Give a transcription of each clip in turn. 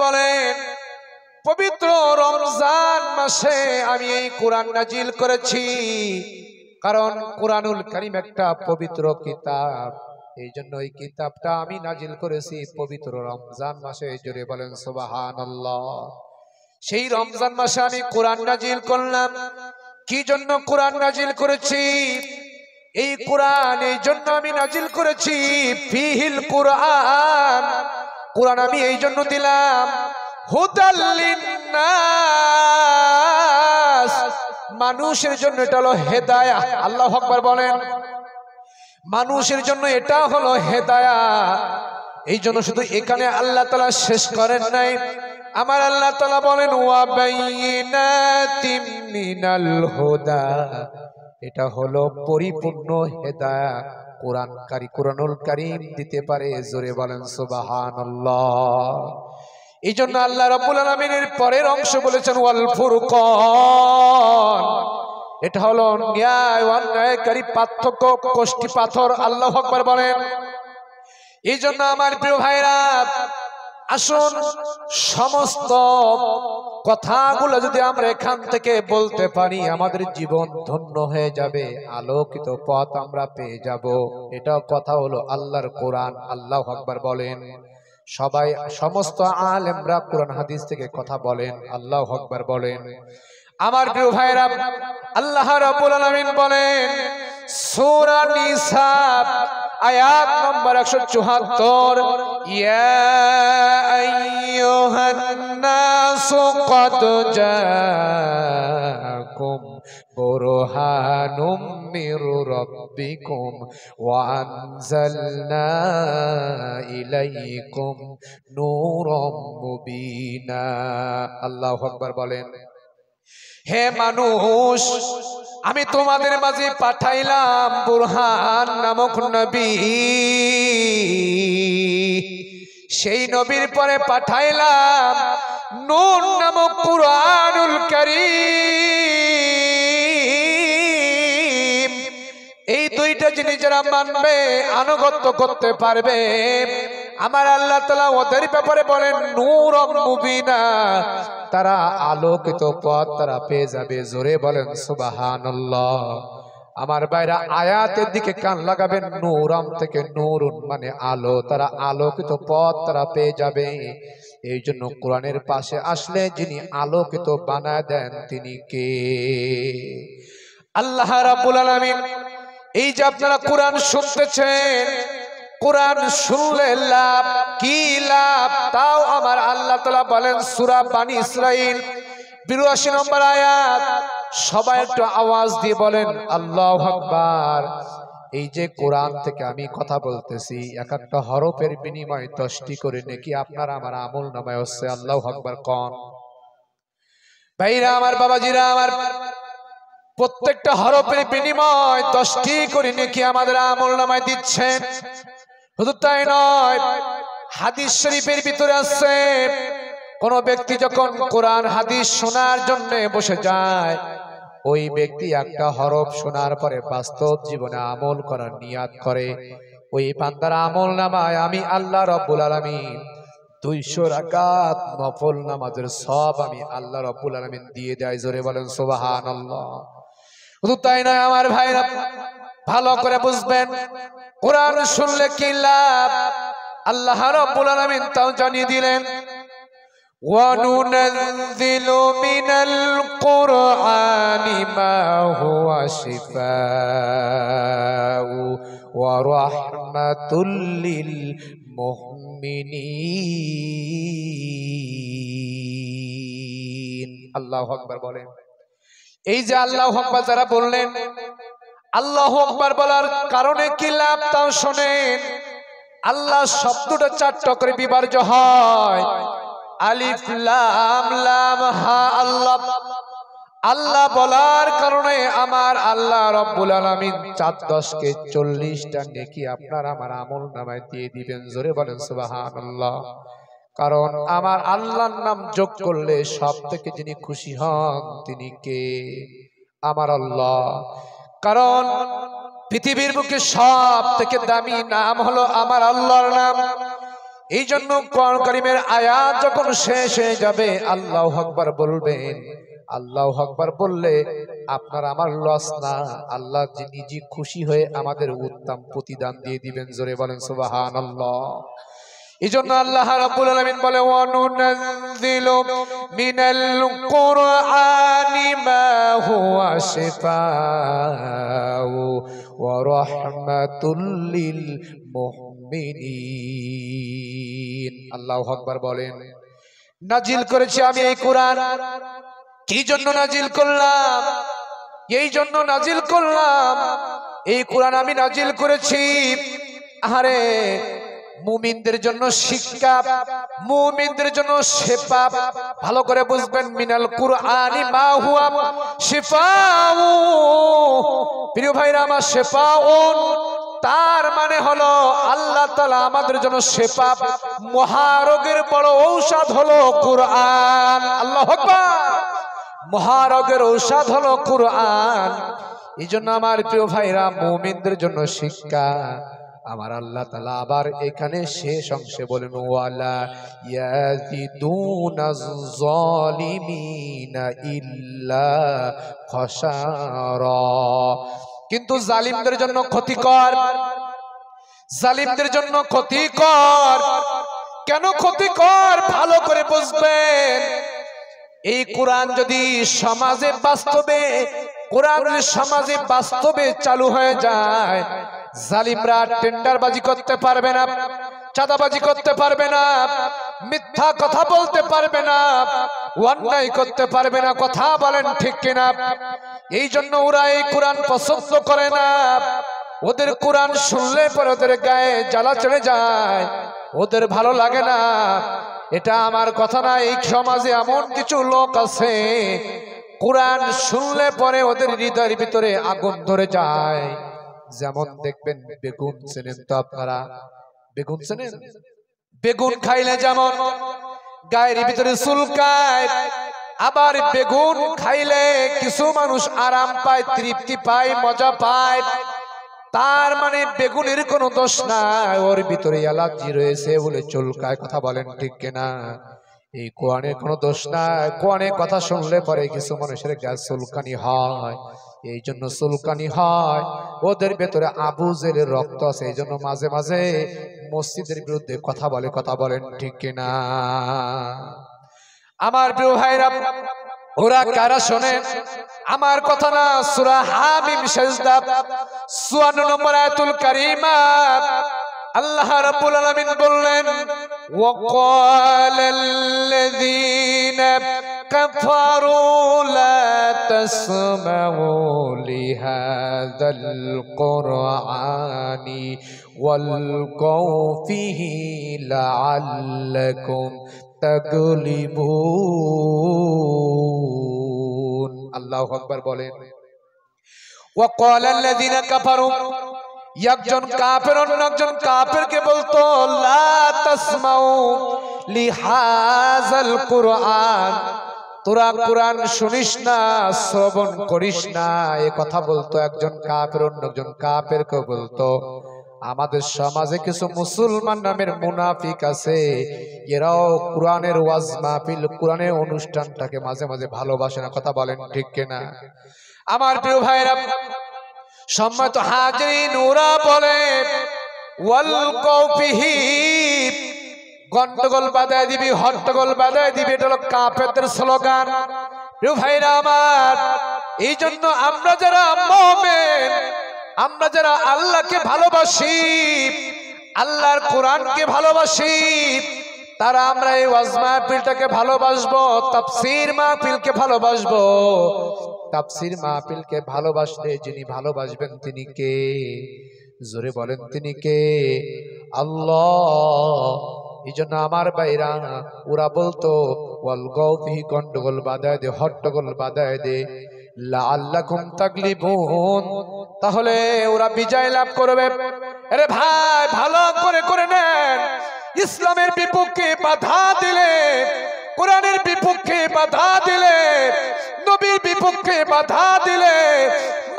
বলেন পবিত্র রমজান মাসে আমি এই কোরআন নাজিল করেছি, কারণ কোরআনুল কারীম একটা পবিত্র কিতাব, এই জন্য এই কিতাবটা আমি নাজিল করেছি পবিত্র রমজান মাসে। জোরে বলেন সুবহানাল্লাহ। সেই রমজান মাসে আমি কোরআন নাজিল করলাম। কি জন্য কোরআন নাজিল করেছি? এই কোরআন এই জন্য আমি নাজিল করেছি, ফিহিল কোরআন, কোরআন আমি এই জন্য দিলাম হুদাল লিন্নাস, মানুষের জন্য এটা হলো হেদায়াহ। আল্লাহু আকবার বলেন। মানুষের জন্য এটা হলো হেদায়াত। এই জন্য শুধু এখানে আল্লাহ তাআলা শেষ করেন নাই, আমার আল্লাহ তাআলা বলেন ওয়া বাইয়িনাতিম মিনাল হুদা, এটা হলো পরিপূর্ণ হেদায়াত। কোরআনুল কারীম দিতে পারে। জোরে বলেন সুবহানাল্লাহ। এই জন্য আল্লাহ রাব্বুল আলামিনের পরের অংশ বলেছেন ওয়াল ফুরকান, এটা হলো ন্যায় অন্যায়কারী পার্থক্য, কষ্টি পাথর। আল্লাহু আকবার বলেন। এই জন্য আমার প্রিয় ভাইরা, আসুন সমস্ত কথাগুলো যদি আমরা এখান থেকে বলতে পারি, আমাদের জীবন ধন্য হয়ে যাবে, আলোকিত পথ আমরা পেয়ে যাব। এটা কথা হলো আল্লাহর কোরআন। আল্লাহু আকবার বলেন। সবাই সমস্ত আলেমরা কোরআন হাদিস থেকে কথা বলেন। আল্লাহু আকবার বলেন। আমার প্রিয় ভাইরা, আল্লাহ রাব্বুল আলামিন বলেন সূরা নিসা আয়াত নম্বর 174, ইয়া আইয়ুহান নাসু ক্বাদ জাআকুম বুরহানুম মির রাব্বিকুম ওয়া আনজালনা ইলাইকুম নূরাম মুবিনা। আল্লাহু আকবার বলেন। হে মানুষ, আমি তোমাদের মাঝে পাঠাইলাম বুরহান নামক নবী, সেই নবীর পরে পাঠাইলাম নূর নামক কুরআনুল কারীম। এই দুইটা জিনিস যারা মানবে, আনুগত্য করতে পারবে, আমার আল্লাহ তাআলা ওদের ব্যাপারে বলেন নূরাম মুবিনা, তারা আলোকিত পথ তারা পেয়ে যাবে। জোরে বলেন সুবহানাল্লাহ। আমার ভাইরা, আয়াতের দিকে কান লাগাবেন। নূরাম থেকে নূরুন মানে আলো, তারা আলোকিত পথ তারা পেয়ে যাবে। এই জন্য কোরআনের পাশে আসলে যিনি আলোকিত বানায় দেন তিনি কে? আল্লাহ রাব্বুল আলামিন। এই যে আপনারা কোরআন শুনতেছেন, কোরআন শুনলে লাভ কি লাভ, তাও আমার আল্লাহ তাআলা বলেন সূরা বানী ইসরাঈল ৮২ নম্বর আয়াত। সবাই একটু আওয়াজ দিয়ে বলেন আল্লাহু আকবার। এই যে কোরআন থেকে আমি কথা বলতেছি, এক একটা হরফের বিনিময়ে 10টি করে নেকি আপনার আমার আমল নামায় হচ্ছে। আল্লাহু আকবার কোন ভাইরা আমার, বাবাজিরা আমার, প্রত্যেকটা হরফের বিনিময় 10টি করে নেকি আমাদের আমল নামায় দিচ্ছেন। শুধু তাই নয়, হাদিস শরীফের ভিতরে আছে কোন ব্যক্তি যখন কোরআন হাদিস শোনার জন্য বসে যায়, ওই ব্যক্তি একটা হরফ শোনার পরে বাস্তব জীবনে আমল করার নিয়াত করে, ওই বান্দার আমল নামায় আমি আল্লাহ রাব্বুল আলামিন 200 রাকাত নফল নামাজের সওয়াব আমি আল্লাহ রাব্বুল আলামিন দিয়ে দেয়। জোরে বলেন সুবহানাল্লাহ। শুধু তাই নয় আমার ভাইরা, ভালো করে বুঝবেন, কোরআন শুনলে কি লাভ আল্লাহ রাব্বুল আলামিন তাও জানিয়ে দিলেন। وَنُنَزِّلُ مِنَ الْقُرْآنِ مَا هُوَ شِفَاءٌ وَرَحْمَةٌ لِّلْمُؤْمِنِينَ। আল্লাহু আকবার বলেন। এই যে আল্লাহু আকবার যারা বললেন, আল্লাহু আকবার বলার কারণে কি লাভ তাও শোনেন। আল্লাহ শব্দটা 4টা করে বিভাজ্য হয়। আলিফ লাম লাম হা আল্লাহ। আল্লাহ বলার কারণে আমার আল্লাহ রাব্বুল আলামিন 4×10 কে 40টা নেকি আপনার আমার আমল নামায় দিয়ে দিবেন। জোরে বলেন সুবহানাল্লাহ। কারণ আমার আল্লাহর নাম যোগ করলে সব থেকে যিনি খুশি হন তিনি কে? আমার আল্লাহ। কারণ পৃথিবীর বুকে সব থেকে দামি নাম হলো আমার আল্লাহর নাম। এই জন্য কোরআন কারীমের আয়াত যখন শেষ হয়ে যাবে আল্লাহু আকবার বলবেন। আল্লাহু আকবার বললে আপনার আমার লস না, আল্লাহ নিজে খুশি হয়ে আমাদের উত্তম প্রতিদান দিয়ে দিবেন। জোরে বলেন সুবহানাল্লাহ। এজন্য আল্লাহ রাব্বুল আলামিন বলে ওয়ানুনাজ্জিলু মিনাল কুরআনি মা হুয়া শিফাউ ওয়া রাহমাতুল লিল মুমিনিন। আল্লাহু আকবার বলেন। নাজিল করেছি আমি এই কোরআন। কি জন্য নাজিল করলাম? এই জন্য নাজিল করলাম, এই কোরআন আমি নাজিল করেছি আরে মুমিনদের জন্য শিক্ষা, মুমিনদের জন্য শিফা। ভালো করে বুঝবেন, মিনাল কুরআনি মা হুয়া শিফাউ। প্রিয় ভাইরা আমার, শিফাউন তার মানে হলো আল্লাহ তাআলা আমাদের জন্য শিফা, মহারোগের বড় ঔষধ হলো কুরআন। আল্লাহু আকবার। মহারোগের ঔষধ হলো কুরআন। এই জন্য আমার প্রিয় ভাইরা, মুমিনদের জন্য শিক্ষা। আমার আল্লাহ তাআলা আবার এখানে শেষ অংশে বলেন ওয়ালা ইয়াজিদুনাজ জালিমিনা ইল্লা খাসারা। কিন্তু জালিমদের জন্য ক্ষতিকর, জালিমদের জন্য ক্ষতিকর। কেন ক্ষতিকর? ভালো করে বুঝবেন। এই কোরআন যদি সমাজে বাস্তবে, কোরআন সমাজে বাস্তবে চালু হয়ে যায়, জালিমরা টেন্ডারবাজি করতে পারবে না, চাঁদাবাজি করতে পারবে না, মিথ্যা কথা বলতে পারবে না, অন্যায় করতে পারবে না। কথা বলেন ঠিক কিনা? এই জন্য ওরা এই কোরআন পছন্দ করে না। ওদের কোরআন শুনলে পরে ওদের গায়ে জ্বালা চড়ে যায়, ওদের ভালো লাগে না। এটা আমার কথা না, এই সমাজে এমন কিছু লোক আছে কোরআন শুনলে পরে ওদের হৃদয়ের ভিতরে আগুন ধরে যায়। যেমন দেখবেন, বেগুন চেনেন তো আপনারা? বেগুন চেনেন? বেগুন খাইলে যেমন গায়ের ভিতরে চুলকায়, আবার বেগুন খাইলে কিছু মানুষ আরাম পায়, তৃপ্তি পায়, মজা পায়। তার মানে বেগুনের কোনো দোষ নাই, ওর ভিতরে অ্যালার্জি রয়েছে বলে চুলকায়। কথা বলেন ঠিক কিনা? এই কোরআনের কোনো দোষ নাই। কোরআনের কথা শুনলে পরে কিছু মানুষের গায়ে চুলকানি হয়। এই জন্য চুলকানি হয়, ওদের ভেতরে আবু জেলের রক্ত আছে। এই জন্য মাঝে মাঝে মসজিদের বিরুদ্ধে কথা বলে। কথা বলেন ঠিক কিনা? আমার প্রিয় ভাইরা, ওরা কারা শোনেন আমার কথা না? সূরা হামিম সিজদা ৫৪ নম্বর আয়াতুল কারীমা আল্লাহ রাব্বুল আলামিন বললেন ওয়াকালাল্লাযীনা কাফারু লা তাসমাউ লিহাযাল কুরআনি ওয়ালগাউ ফীহি লাআল্লাকুম তাগলিবুন। আল্লাহু আকবার বলেন। ওয়াকালাল্লাযীনা কাফারু, একজন কাফের অন্য একজন কাফেরকে বলতো লা তাসমাউ লিহাযাল কুরআন, তোরা কোরআন শুনিস না, শ্রবণ করিস না। এই কথা বলতো একজন কাফের অন্য একজন কাফেরকে বলতো। আমাদের সমাজে কিছু মুসলমান নামের মুনাফিক আছে, এরাও কোরআনের ওয়াজ মাহফিল, কোরআনের অনুষ্ঠানটাকে মাঝে মাঝে ভালোবাসে না। কথা বলেন ঠিক কিনা? আমার প্রিয় ভাইরা, সম্মানিত হাজিরিন, ওরা বলে ওয়ালগাউ ফীহি, গন্ডগোল বাঁধায় দিবি, হট্টগোল বাঁধায় দিবি। এটা হলো কাফেরদের স্লোগান। প্রিয় ভাইরা আমার, এই জন্য আমরা যারা মুমিন, আমরা যারা আল্লাহকে ভালোবাসি, আল্লাহর কোরআনকে ভালোবাসি, তারা আমরা এই ওয়াজ মাহফিলটাকে ভালোবাসবো, তাফসীর মাহফিলকে ভালোবাসবো। তাফসীর মাহফিলকে ভালোবাসলে যিনি ভালোবাসবেন তিনি কে? জোরে বলেন, তিনি কে? আল্লাহ। এই জন্য আমার ভাইরা, ওরা বলতো ওয়ালগাউ ফীহি, গন্ডগোল বাঁধায় দে, হট্টগোল বাঁধায় দে, লাআল্লাকুম তাগলিবুন, তাহলে ওরা বিজয় লাভ করবে। আরে ভাই, ভালো করে করে নেন। ইসলামের বিপক্ষে বাধা দিলে, কোরআনের বিপক্ষে বাধা দিলে, নবীর বিপক্ষে বাধা দিলে,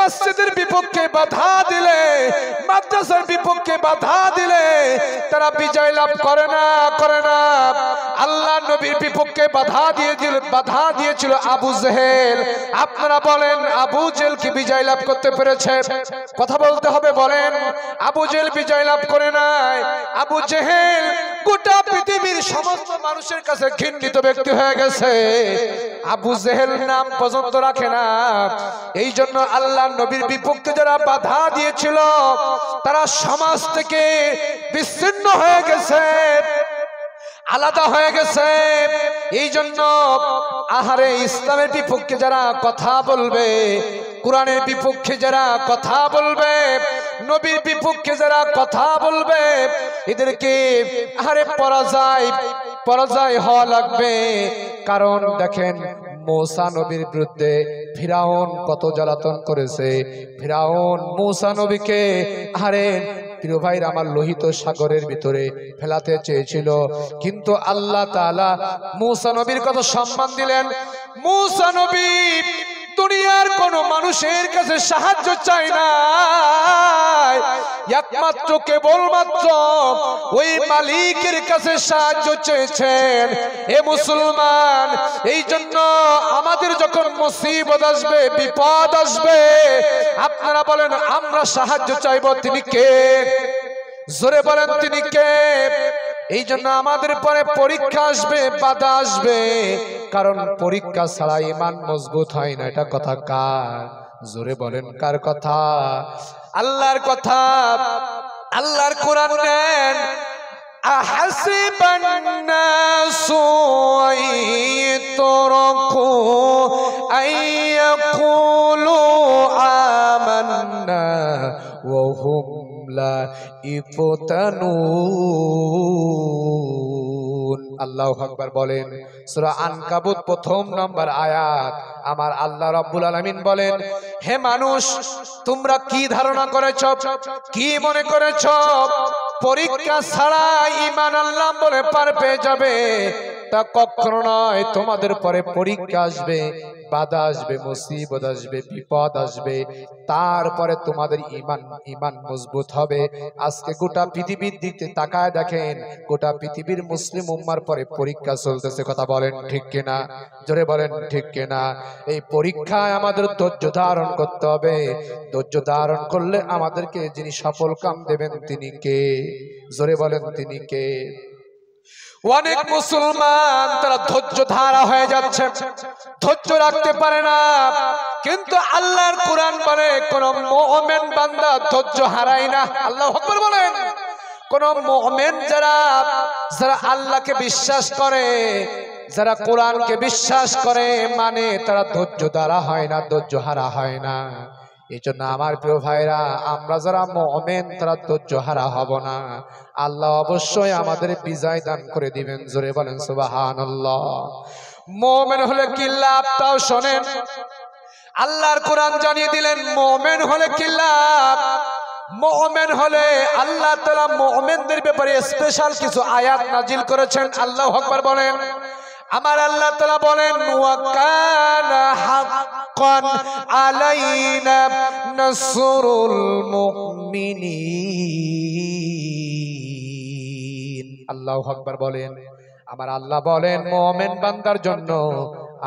মসজিদের বিপক্ষে বাধা দিলে, মাদ্রাসার বিপক্ষে বাধা দিলে তারা বিজয় লাভ করে না। আল্লাহ নবীর বিপক্ষে বাধা দিয়েছিল আবু জেহেল। আপনারা বলেন আবু জেহেল কি বিজয় লাভ করতে পেরেছে? কথা বলতে হবে, বলেন। আবু জেহেল বিজয় লাভ করে নাই। আবু জেহেল গোটা পৃথিবীর সমস্ত মানুষের কাছে ঘৃণিত ব্যক্তি হয়ে গেছে। আবু জেহেল নাম পর্যন্ত রাখে না। এই জন্য আল্লাহ নবীর বিপক্ষে যারা বাধা দিয়েছিল তারা সমাজ থেকে বিচ্ছিন্ন হয়ে গেছে, আলাদা হয়ে গেছে। এই জন্য আহারে ইসলামের বিপক্ষে যারা কথা বলবে, কোরআনের বিপক্ষে যারা কথা বলবে, নবীর বিপক্ষে যারা কথা বলবে, এদেরকে আহারে পরাজয় হওয়া লাগবে। কারণ দেখেন মূসা নবীর বিরুদ্ধে ফিরাউন কত জ্বালাতন করেছে। ফিরাউন মূসা নবীকে আহারে প্রিয় ভাইর আমার লোহিত সাগরের ভিতরে ফেলাতে চেয়েছিল, কিন্তু আল্লাহ তাআলা মূসা নবীর কত সম্মান দিলেন। মূসা নবী দুনিয়ার কোন মানুষের কাছে সাহায্য চায় না, একমাত্র কেবলমাত্র ওই মালিকের কাছে সাহায্য চেয়েছেন। এ মুসলমান, এই জন্য আমাদের যখন মুসিবত আসবে, বিপদ আসবে, আপনারা বলেন আমরা সাহায্য চাইব, তিনি কে? জোরে বলেন তিনি কে? এই জন্য আমাদের পরে পরীক্ষা আসবে, বাধা আসবে, কারণ পরীক্ষা ছাড়া ঈমান মজবুত হয় না। এটা কথা কার? জোরে বলেন কার কথা? আল্লাহর কথা। আল্লাহর কোরআন নেন। আহাসিবান নাসু আইয়ুতরাকু আইয়াকুলু আমান্না ওয়া হুম লা ইফতানুন। আল্লাহু আকবার বলেন। সূরা আনকাবুত প্রথম নম্বর আয়াত। আমার আল্লাহ রাব্বুল আলামিন বলেন, হে মানুষ, তোমরা কি ধারণা করেছো, কি মনে করেছো পরীক্ষা ছাড়া ঈমান আনলাম বলে পার পেয়ে যাবে? তা কখনো নয়। তোমাদের পরে পরীক্ষা আসবে, বাধা আসবে, মুসিবত আসবে, বিপদ আসবে, তারপরে তোমাদের ঈমান মজবুত হবে। আজকে গোটা পৃথিবীর দিকে তাকায় দেখেন, গোটা পৃথিবীর মুসলিম উম্মার পরে পরীক্ষা চলতেছে। কথা বলেন ঠিক কিনা? জোরে বলেন ঠিক কিনা? এই পরীক্ষায় আমাদের ধৈর্য ধারণ করতে হবে। ধৈর্য ধারণ করলে আমাদেরকে যিনি সফল কাম দেবেন তিনি কে? জোরে বলেন তিনি কে? অনেক মুসলমান তারা ধৈর্য ধারা হয়ে যাচ্ছে, ধৈর্য রাখতে পারে না। কিন্তু আল্লাহর কোরআন বলে কোন মুমিন বান্দা ধৈর্য হারায় না। আল্লাহু আকবার বলেন। কোন মুমিন যারা আল্লাহকে বিশ্বাস করে, যারা কোরআনকে বিশ্বাস করে, মানে তারা ধৈর্য ধারা হয় না, ধৈর্য হারা হয় না। এই জন্য আমার প্রিয় ভাইরা, আমরা যারা মুমিন তারা ধৈর্য হারা হব না। আল্লাহ অবশ্যই আমাদের বিজয় দান করে দিবেন। জোরে বলেন সুবহানাল্লাহ। মুমিন হলে কি লাভ তাও শোনেন। আল্লাহর কোরআন জানিয়ে দিলেন মুমিন হলে কি লাভ। মুমিন হলে আল্লাহ তাআলা মুমিনদের ব্যাপারে স্পেশাল কিছু আয়াত নাজিল করেছেন। আল্লাহু আকবার বলেন। আমার আল্লাহ তাআলা বলেন, ওয়া কানা হাক্কান আলাইনা নাসরুল মুমিনিন। আল্লাহু আকবার বলেন। আমার আল্লাহ বলেন মুমিন বান্দার জন্য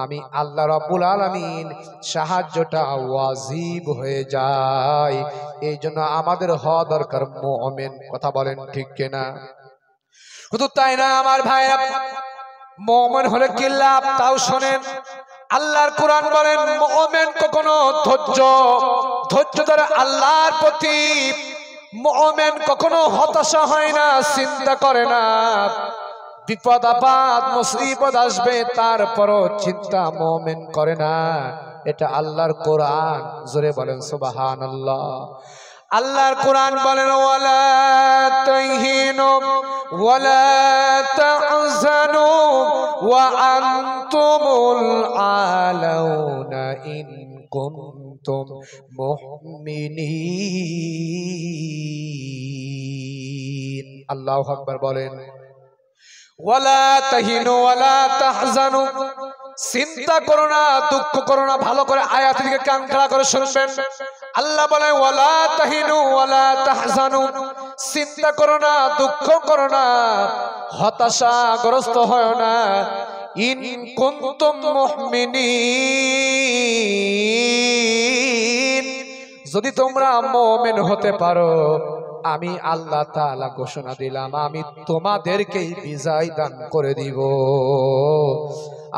আমি আল্লাহ রাব্বুল আলামিন সাহায্যটা ওয়াজিব হয়ে যায়। এই জন্য আমাদের হওয়া দরকার মুমিন। কথা বলেন ঠিক কিনা? শুধু তাই না আমার ভাইরা, মুমিন হলে কি লাভ তাও শোনেন। আল্লাহর কোরআন বলেন মুমিন কখনো ধৈর্য ধরে আল্লাহর প্রতি মুমিন কখনো হতাশা হয় না, চিন্তা করে না। বিপদ আপদ মুসিবত আসবে তারপরও চিন্তা মুমিন করে না। এটা আল্লাহর কোরআন। জোরে বলেন সুবহানাল্লাহ। আল্লাহর কোরআন বলেন, ওয়ালা তাহিনু ওয়ালা তাহজানু ওয়া আনতুমুল আলাউনা ইন কুনতুম মুমিনিন। আল্লাহু আকবার বলেন। ওয়ালা তাহিনু ওয়ালা তাহজানু, চিন্তা করো না, দুঃখ করো না, ভালো করে আয়াতের দিকে কান খাড়া করে শুনবেন। আল্লাহ বলে ওয়ালা তাহিনু ওয়ালা তাহজানু, চিন্তা করো না, দুঃখ করো না, হতাশাগ্রস্ত হয় না। ইন কুনতুম মুমিনিন, যদি তোমরা মুমিন হতে পারো, আমি আল্লাহ তাআলা ঘোষণা দিলাম আমি তোমাদেরকেই বিজয় দান করে দিব।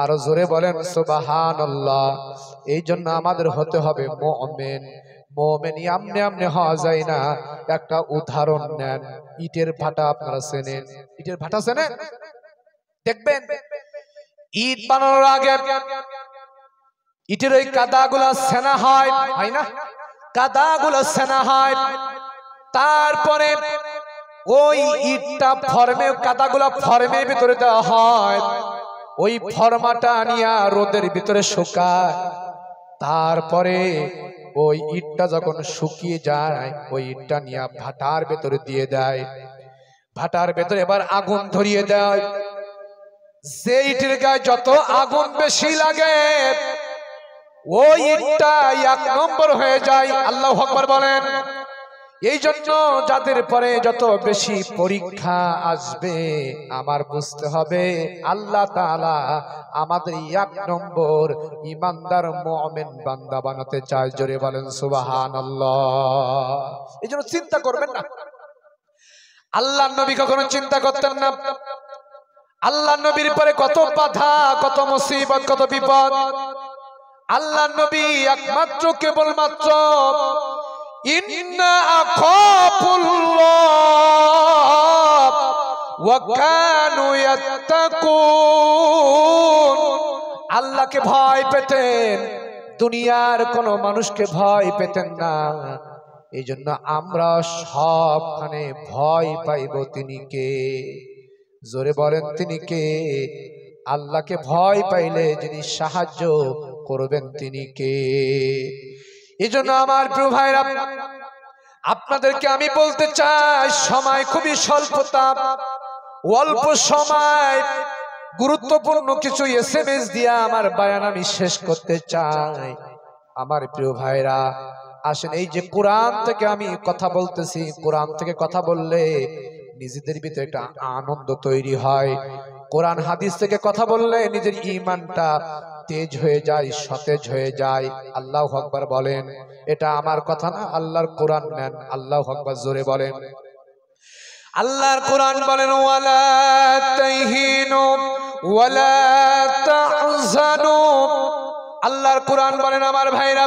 আরো জোরে বলেন সুবহানাল্লাহ। এই জন্য আমাদের হতে হবে মুমিন। মুমিন আমনে আমনে হওয়া যায় না। একটা উদাহরণ নেন, ইটের ভাটা আপনারা চেনেন? ইটের ভাটা চেনেন? দেখবেন ইট বানানোর আগে ইটের ওই কাদাগুলা সেনা হয়, হয় না? কাদাগুলা সেনা হয়, তারপরে ওই ইটটা ফর্মে, কাদাগুলা ফর্মের ভিতরে দেওয়া হয়, ওই ফর্মাটা নিয়ে রোদের ভিতরে শুকায়, তারপরে ওই ইটটা যখন শুকিয়ে যায় ওই ইটটা নিয়ে ভাটার ভেতরে দিয়ে দেয়। ভাটার ভেতরে এবার আগুন ধরিয়ে দেয়। যে ইটের গায়ে যত আগুন বেশি লাগে ওই ইটটা 1 নম্বর হয়ে যায়। আল্লাহু আকবার বলেন। এই জন্য যাদের পরে যত বেশি পরীক্ষা আসবে আমার বুঝতে হবে আল্লাহ তাআলা আমাদের 1 নম্বর ইমানদার মুমিন বান্দা বানাতে চায়। জোরে বলেন সুবহানাল্লাহ। এই জন্য চিন্তা করবেন না। আল্লাহর নবী কখনো চিন্তা করতেন না। আল্লাহর নবীর পরে কত বাধা, কত মুসিবত, কত বিপদ। আল্লাহর নবী একমাত্র কেবলমাত্র ইন্না আখাফুল্লাহ ওয়া কানু ইয়াত্তাকুন, আল্লাহকে ভয় পেতেন, দুনিয়ার কোন মানুষকে ভয় পেতেন না। এই জন্য আমরা সবখানে ভয় পাইব তিনি কে? জোরে বলেন তিনি কে? আল্লাহকে ভয় পাইলে যিনি সাহায্য করবেন তিনি কে? এই জন্য আমার প্রিয় ভাইরা, আপনাদেরকে আমি বলতে চাই সময় খুবই স্বল্পতা, অল্প সময় গুরুত্বপূর্ণ কিছু SMS দিয়ে আমার বয়ান আমি শেষ করতে চাই। আমার প্রিয় ভাইরা আসেন, এই যে কোরআন থেকে আমি কথা বলতেছি, কোরআন থেকে কথা বললে নিজেদের ভিতরে একটা আনন্দ তৈরি হয়। কোরআন হাদিস থেকে কথা বললে নিজের ঈমানটা তেজ হয়ে যায়, সতেজ হয়ে যায়। আল্লাহু আকবার বলেন। এটা আমার কথা না, আল্লাহর কোরআন নেন। আল্লাহু আকবার জোরে বলেন। আল্লাহর কোরআন বলেন ওয়ালা তাহিনু ওয়ালা তাহজানু। আল্লাহর কোরআন বলেন আমার ভাইরা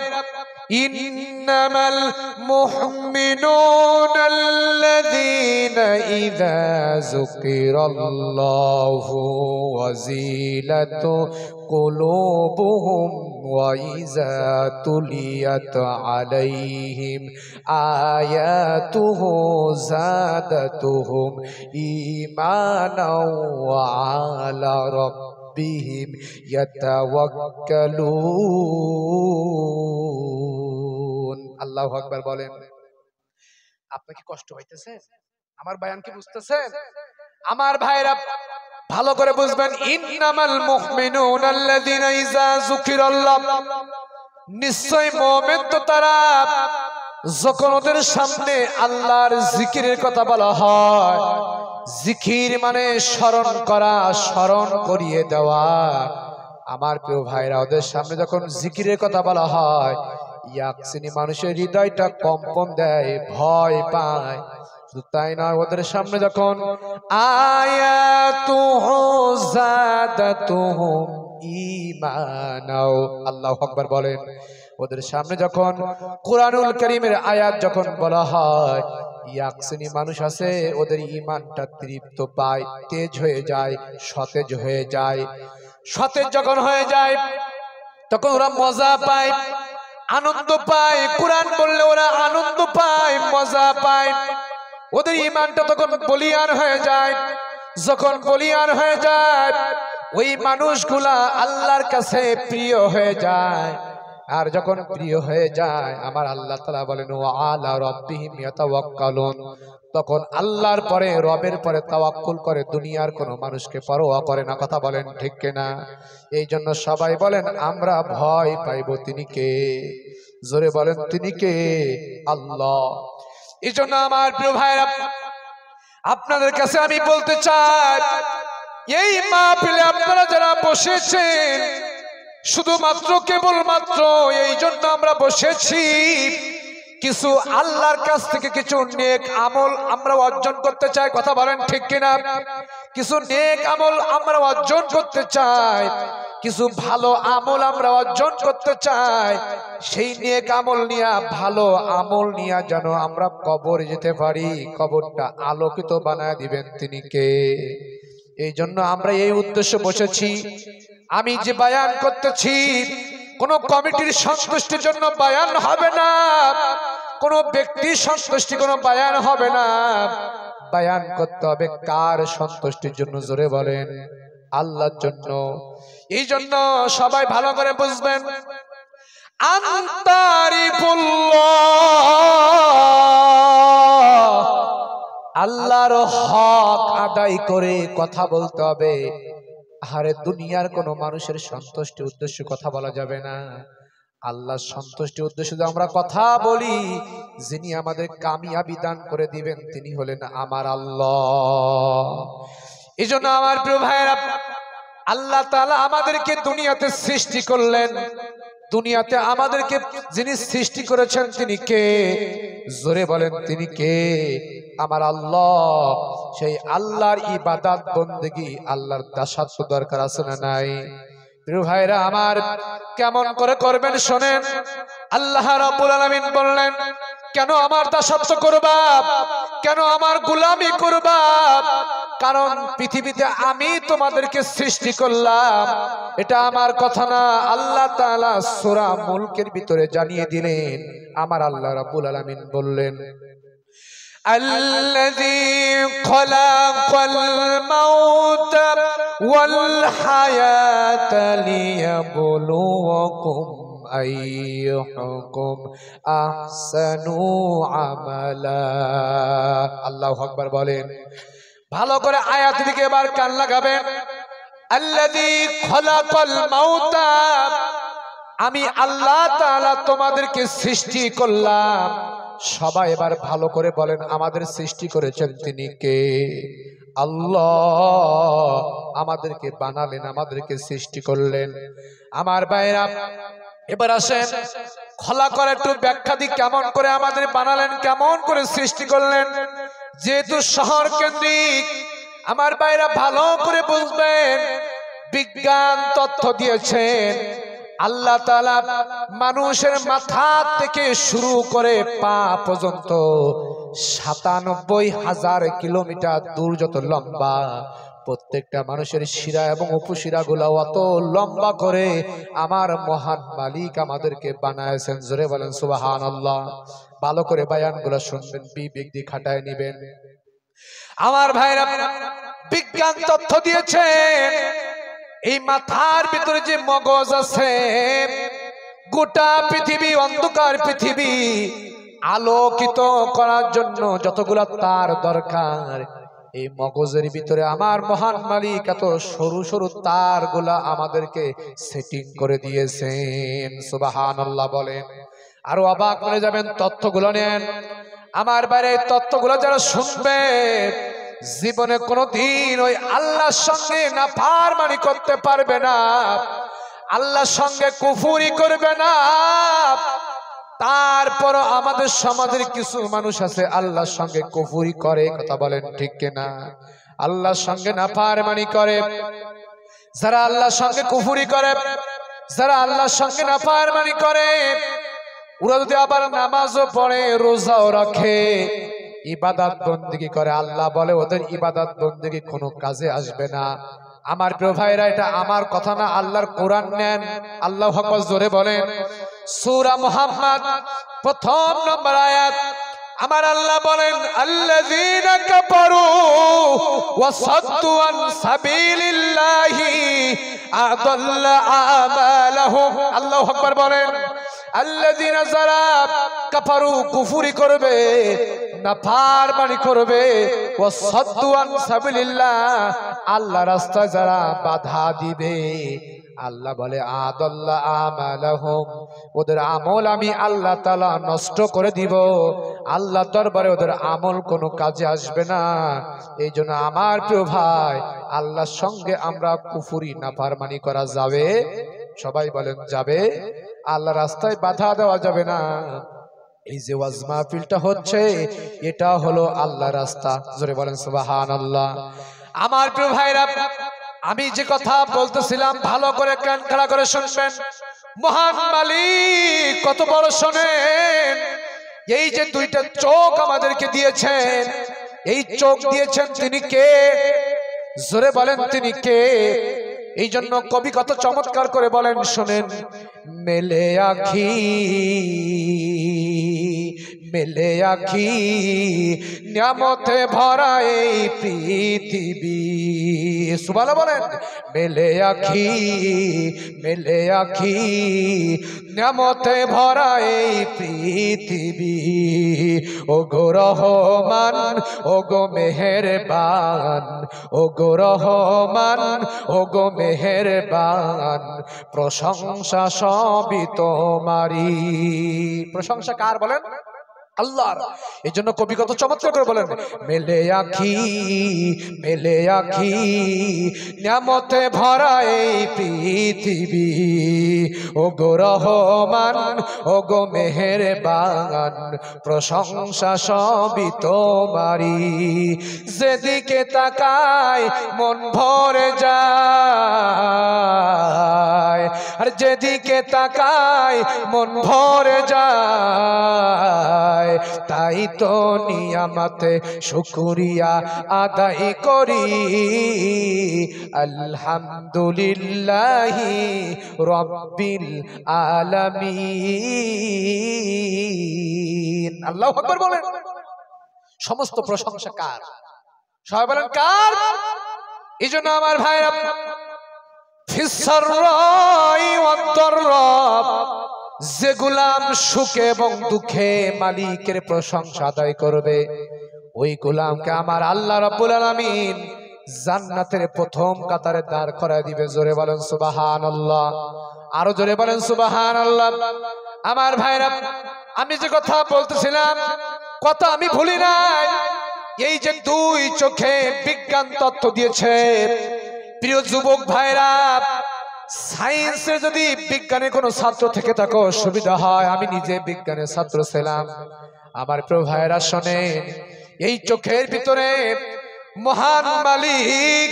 ইন্নামাল মুমিনুনা আল্লাযীনা ইযা যুকিরাল্লাহু ওয়াজিলাত কুলুবুহুম ওয়া ইযা তুলিয়াত আলাইহিম আয়াতুহু যাদাতুহুম ঈমানাও ওয়া আলা রাব্বিহিম ইয়াতাওয়াক্কালুন। আল্লাহু আকবার বলেন। আপনার কি কষ্ট হইতেছে? আমার বয়ান কি বুঝতেছেন? আমার ভাইরা ভালো করে বুঝবেন, ইন্নামাল মুমিনুনা আল্লাযীনা ইযা যুকিরাল্লাহ, নিশ্চয় মুমিন তো তারা যখন ওদের সামনে আল্লাহর জিকিরের কথা বলা হয়। জিকির মানে স্মরণ করা, স্মরণ করিয়ে দেওয়া। আমার প্রিয় ভাইরা ওদের সামনে যখন জিকিরের কথা বলা হয় এক শ্রেণী মানুষের হৃদয়টা কম্পন দেয়, ভয় পায়। তাই নয়, ওদের সামনে যখন আয়াতুহু যাদাতুহুম ঈমানাও, আল্লাহু আকবার বলেন। ওদের সামনে যখন কুরআনুল কারীমের আয়াত যখন বলা হয় এক শ্রেণী মানুষ আছে ওদের ঈমানটা তৃপ্ত পায়, তেজ হয়ে যায়, সতেজ হয়ে যায়। সতেজ যখন হয়ে যায় তখন ওরা মজা পায়, আনন্দ পায়। কুরআন বললে ওরা আনন্দ পায়, মজা পায়। ওদের ঈমানটা তখন বলিয়ান হয়ে যায়। যখন বলিয়ান হয়ে যায় ওই মানুষগুলা আল্লাহর কাছে প্রিয় হয়ে যায়। আর যখন প্রিয় হয়ে যায় আমার আল্লাহ তাআলা বলেন ওয়া আলা রাব্বিহিম ইয়াতাওয়াক্কালুন, তখন আল্লাহর পরে রবের পরে তাওয়াক্কুল করে, দুনিয়ার কোনো মানুষকে পরোয়া করে না। কথা বলেন ঠিক কিনা? এই জন্য সবাই বলেন আমরা ভয় পাইব তিনি কে? জোরে বলেন তিনি কে? আল্লাহ। এই জন্য আমার প্রিয় ভাইরা, আপনাদের কাছে আমি বলতে চাই, এই মাহফিলে আপনারা যারা বসেছেন শুধুমাত্র কেবলমাত্র এই জন্য আমরা বসেছি, কিছু আল্লাহর কাছ থেকে কিছু নেক আমল আমরা অর্জন করতে চাই। কথা বলেন ঠিক কিনা? কিছু নেক আমল আমরা অর্জন করতে চাই, কিছু ভালো আমল আমরা অর্জন করতে চাই। সেই নেক আমল নিয়ে, ভালো আমল নিয়ে যেন আমরা কবরে যেতে পারি, কবরটা আলোকিত বানায় দিবেন তিনি কে? এই জন্য আমরা এই উদ্দেশ্যে বসেছি। আমি যে বায়ান করতেছি কোন কমিটির সন্তুষ্টির জন্য বায়ান হবে না, কোন ব্যক্তির সন্তুষ্টি কোনো বায়ান হবে না। বায়ান করতে হবে কার সন্তুষ্টির জন্য? জোরে বলেন আল্লাহর জন্য। এই জন্য সবাই ভালো করে বুঝবেন, আল্লাহর হক আদায় করে কথা বলতে হবে। আরে দুনিয়ার কোন মানুষের সন্তুষ্টি উদ্দেশ্য কথা বলা যাবে না। আল্লাহর সন্তুষ্টি উদ্দেশ্যে আমরা কথা বলি, যিনি আমাদের কামিয়াবি দান করে দিবেন তিনি হলেন আমার আল্লাহ। এই জন্য আমার প্রিয় ভাইরা, আল্লাহ তাআলা আমাদেরকে দুনিয়াতে সৃষ্টি করলেন। দুনিয়াতে আমাদেরকে যিনি সৃষ্টি করেছেন তিনি কে? জোরে বলেন তিনি কে? আমার আল্লাহ। সেই আল্লাহর ইবাদত বন্দেগী, আল্লাহর দাসত্ব দরকার আছে না নাই? প্রিয় ভাইরা আমার, কেমন করে করবেন শোনেন। আল্লাহ রাব্বুল আলামিন বললেন, কেন আমার দাসত্ব করবা, কেন আমার গোলামি করবা? কারণ পৃথিবীতে আমি তোমাদেরকে সৃষ্টি করলাম, এটা আমার কথা না। আল্লাহ তাআলা সূরা মুলকের ভিতরে জানিয়ে দিলেন। আমার আল্লাহ রাব্বুল আলামিন বললেন, الذي خلق الموت والحياة ليبلوكم أيكم أحسن عملا। আল্লাহু আকবার বলেন। ভালো করে আয়াত দিকে এবার কান লাগাবেন। আল্লাযী খলাকাল মাউতা, আমি আল্লাহ তাআলা তোমাদেরকে সৃষ্টি করলাম। সবাই এবার ভালো করে বলেন, আমাদের সৃষ্টি করেছেন তিনি কে? আল্লাহ। আমাদেরকে বানালেন, আমাদেরকে সৃষ্টি করলেন। আমার ভাইরা এবার আসেন, খোলা করে একটু ব্যাখ্যা দিই, কেমন করে আমাদের বানালেন, কেমন করে সৃষ্টি করলেন। যেহেতু শহর কেন্দ্রিক, আমার ভাইরা ভালো করে বুঝবেন, বিজ্ঞান তথ্য দিয়েছেন আল্লাহ তাআলা মানুষের মাথা থেকে শুরু করে পা পর্যন্ত ৯৭,০০০ কিলোমিটার দূর যত লম্বা, প্রত্যেকটা মানুষের শিরা এবং উপশিরা গুলা অত লম্বা করে আমার মহান মালিক আমাদেরকে বানায়ছেন। জোরে বলেন সুবহানাল্লাহ। ভালো করে বায়ানগুলো শুনবেন, বিবেক দিয়ে খাটায় নিবেন। আমার ভাইরা, বিজ্ঞান তথ্য দিয়েছেন এই মাথার ভিতরে যে মগজ আছে, গোটা পৃথিবী, অন্ধকার পৃথিবী আলোকিত করার জন্য যতগুলা তার দরকার, এই মগজের ভিতরে আমার মহান মালিক এত সরু সরু তারগুলা আমাদেরকে সেটিং করে দিয়েছেন। সুবহানাল্লাহ বলেন। আরো অবাক হয়ে যাবেন, তথ্যগুলো নেন। আমার বাইরে তথ্যগুলো যারা শুনবে, জীবনে কোনোদিন ওই আল্লাহর সঙ্গে নাফরমানি করতে পারবে না, আল্লাহর সঙ্গে কুফরি করবে না। তারপর আমাদের সমাজের কিছু মানুষ আছে আল্লাহর সঙ্গে কুফরি করে। কথা বলেন ঠিক কিনা? আল্লাহর সঙ্গে নাফরমানি করে। যারা আল্লাহর সঙ্গে কুফরি করে, যারা আল্লাহর সঙ্গে নাফরমানি করে, ওরা যদি আবার নামাজও পড়ে, রোজাও রাখে, ইবাদত বন্দেগী করে, আল্লাহ বলে ওদের ইবাদত বন্দেগী কোনো কাজে আসবে না। আমার প্রিয় ভাইরা, এটা আমার কথা না, আল্লাহর কোরআন নেন। আল্লাহু আকবার জোরে বলেন। সূরা মুহাম্মদ প্রথম নম্বর আয়াত, আমার আল্লাহ বলেন, আল্লাযীনা কাফারু ওয়া সাদ্দু আন সাবিলিল্লাহি আদাল্লা আমালাহুম। আল্লাহু আকবার বলেন। আল্লাযীনা যারা কাফারু কুফরি করবে, নাফরমানি করবে, ও সাদ্দু আন সাবিলিল্লাহ, আল্লাহ রাস্তায় যারা বাধা দিবে, আল্লাহ বলে আদাল্লা আমালাহুম, ওদের আমল আমি আল্লাহ তাআলা নষ্ট করে দিব। আল্লাহ দরবারে ওদের আমল কোনো কাজে আসবে না। এই জন্য আমার প্রিয় ভাই, আল্লাহর সঙ্গে আমরা কুফরি নাফরমানি করা যাবে? সবাই বলেন যাবে। আল্লাহ রাস্তায় বাধা দেওয়া যাবে না। এই যে ওয়াজ মাহফিলটা হচ্ছে, এটা হলো আল্লাহ রাস্তা। জোরে বলেন সুবহানাল্লাহ। আমার প্রিয় ভাইরা, আমি যে কথা বলতেছিলাম ভালো করে কান খাড়া করে শুনবেন। মহান মালিক কত বড় শোনেন। এই যে দুইটা চোখ আমাদেরকে দিয়েছেন, এই চোখ দিয়েছেন তিনি কে? জোরে বলেন তিনি কে? এই জন্য কবি কত চমৎকার করে বলেন, শোনেন। মেলে আখি, মেলে আখি, নিয়ামতে ভরা এই পৃথিবী। সুবহানাল্লাহ বলেন। মেলে আখি, মেলে আখি, নিয়ামতে ভরা এই পৃথিবী। ও গো রহমান, ও গো মেহেরবান, ও গো রহমান, ও গো মেহেরবান, প্রশংসা সবই তোমারি। প্রশংসা কার বলেন? আল্লাহর। এই জন্য কবি কত চমৎকার করে বলেন, মেলে আখি, মেলে আখি, নিয়ামতে ভরা এই পৃথিবী। ও গো রহমান, ও গো মেহেরবান, প্রশংসা সবই তোমারি। যেদিকে তাকায় মন ভরে যায়, আর যেদিকে তাকায় মন ভরে যায়, তাই তো নিয়ামতে শুকরিয়া আদায় করি। আলহামদুলিল্লাহি রাব্বিল আলামিন। আল্লাহু আকবার বলেন। সমস্ত প্রশংসা কার? সবাই বলেন কার? এই জন্য আমার ভাইরা, ফিসসাররাই ওয়াদ-দাররা, যে গোলাম সুখে এবং দুঃখে মালিকের প্রশংসা আদায় করবে, ওই গোলামকে আমার আল্লাহ রাব্বুল আলামিন জান্নাতের প্রথম কাতারে দাঁড় করায় দিবে। জোরে বলেন সুবহানাল্লাহ। আরো জোরে বলেন সুবহানাল্লাহ। আমার ভাইরা, আমি যে কথা বলতেছিলাম, কথা আমি ভুলি নাই। এই যে দুই চোখে বিজ্ঞান তথ্য দিয়েছে, প্রিয় যুবক ভাইরা, সায়েন্সে যদি বিজ্ঞানের কোনো ছাত্র থেকে থাকো সুবিধা হয়। আমি নিজে বিজ্ঞানের ছাত্র ছিলাম। আমার প্রিয় ভাইরা শোনেন, এই চোখের ভিতরে মহান মালিক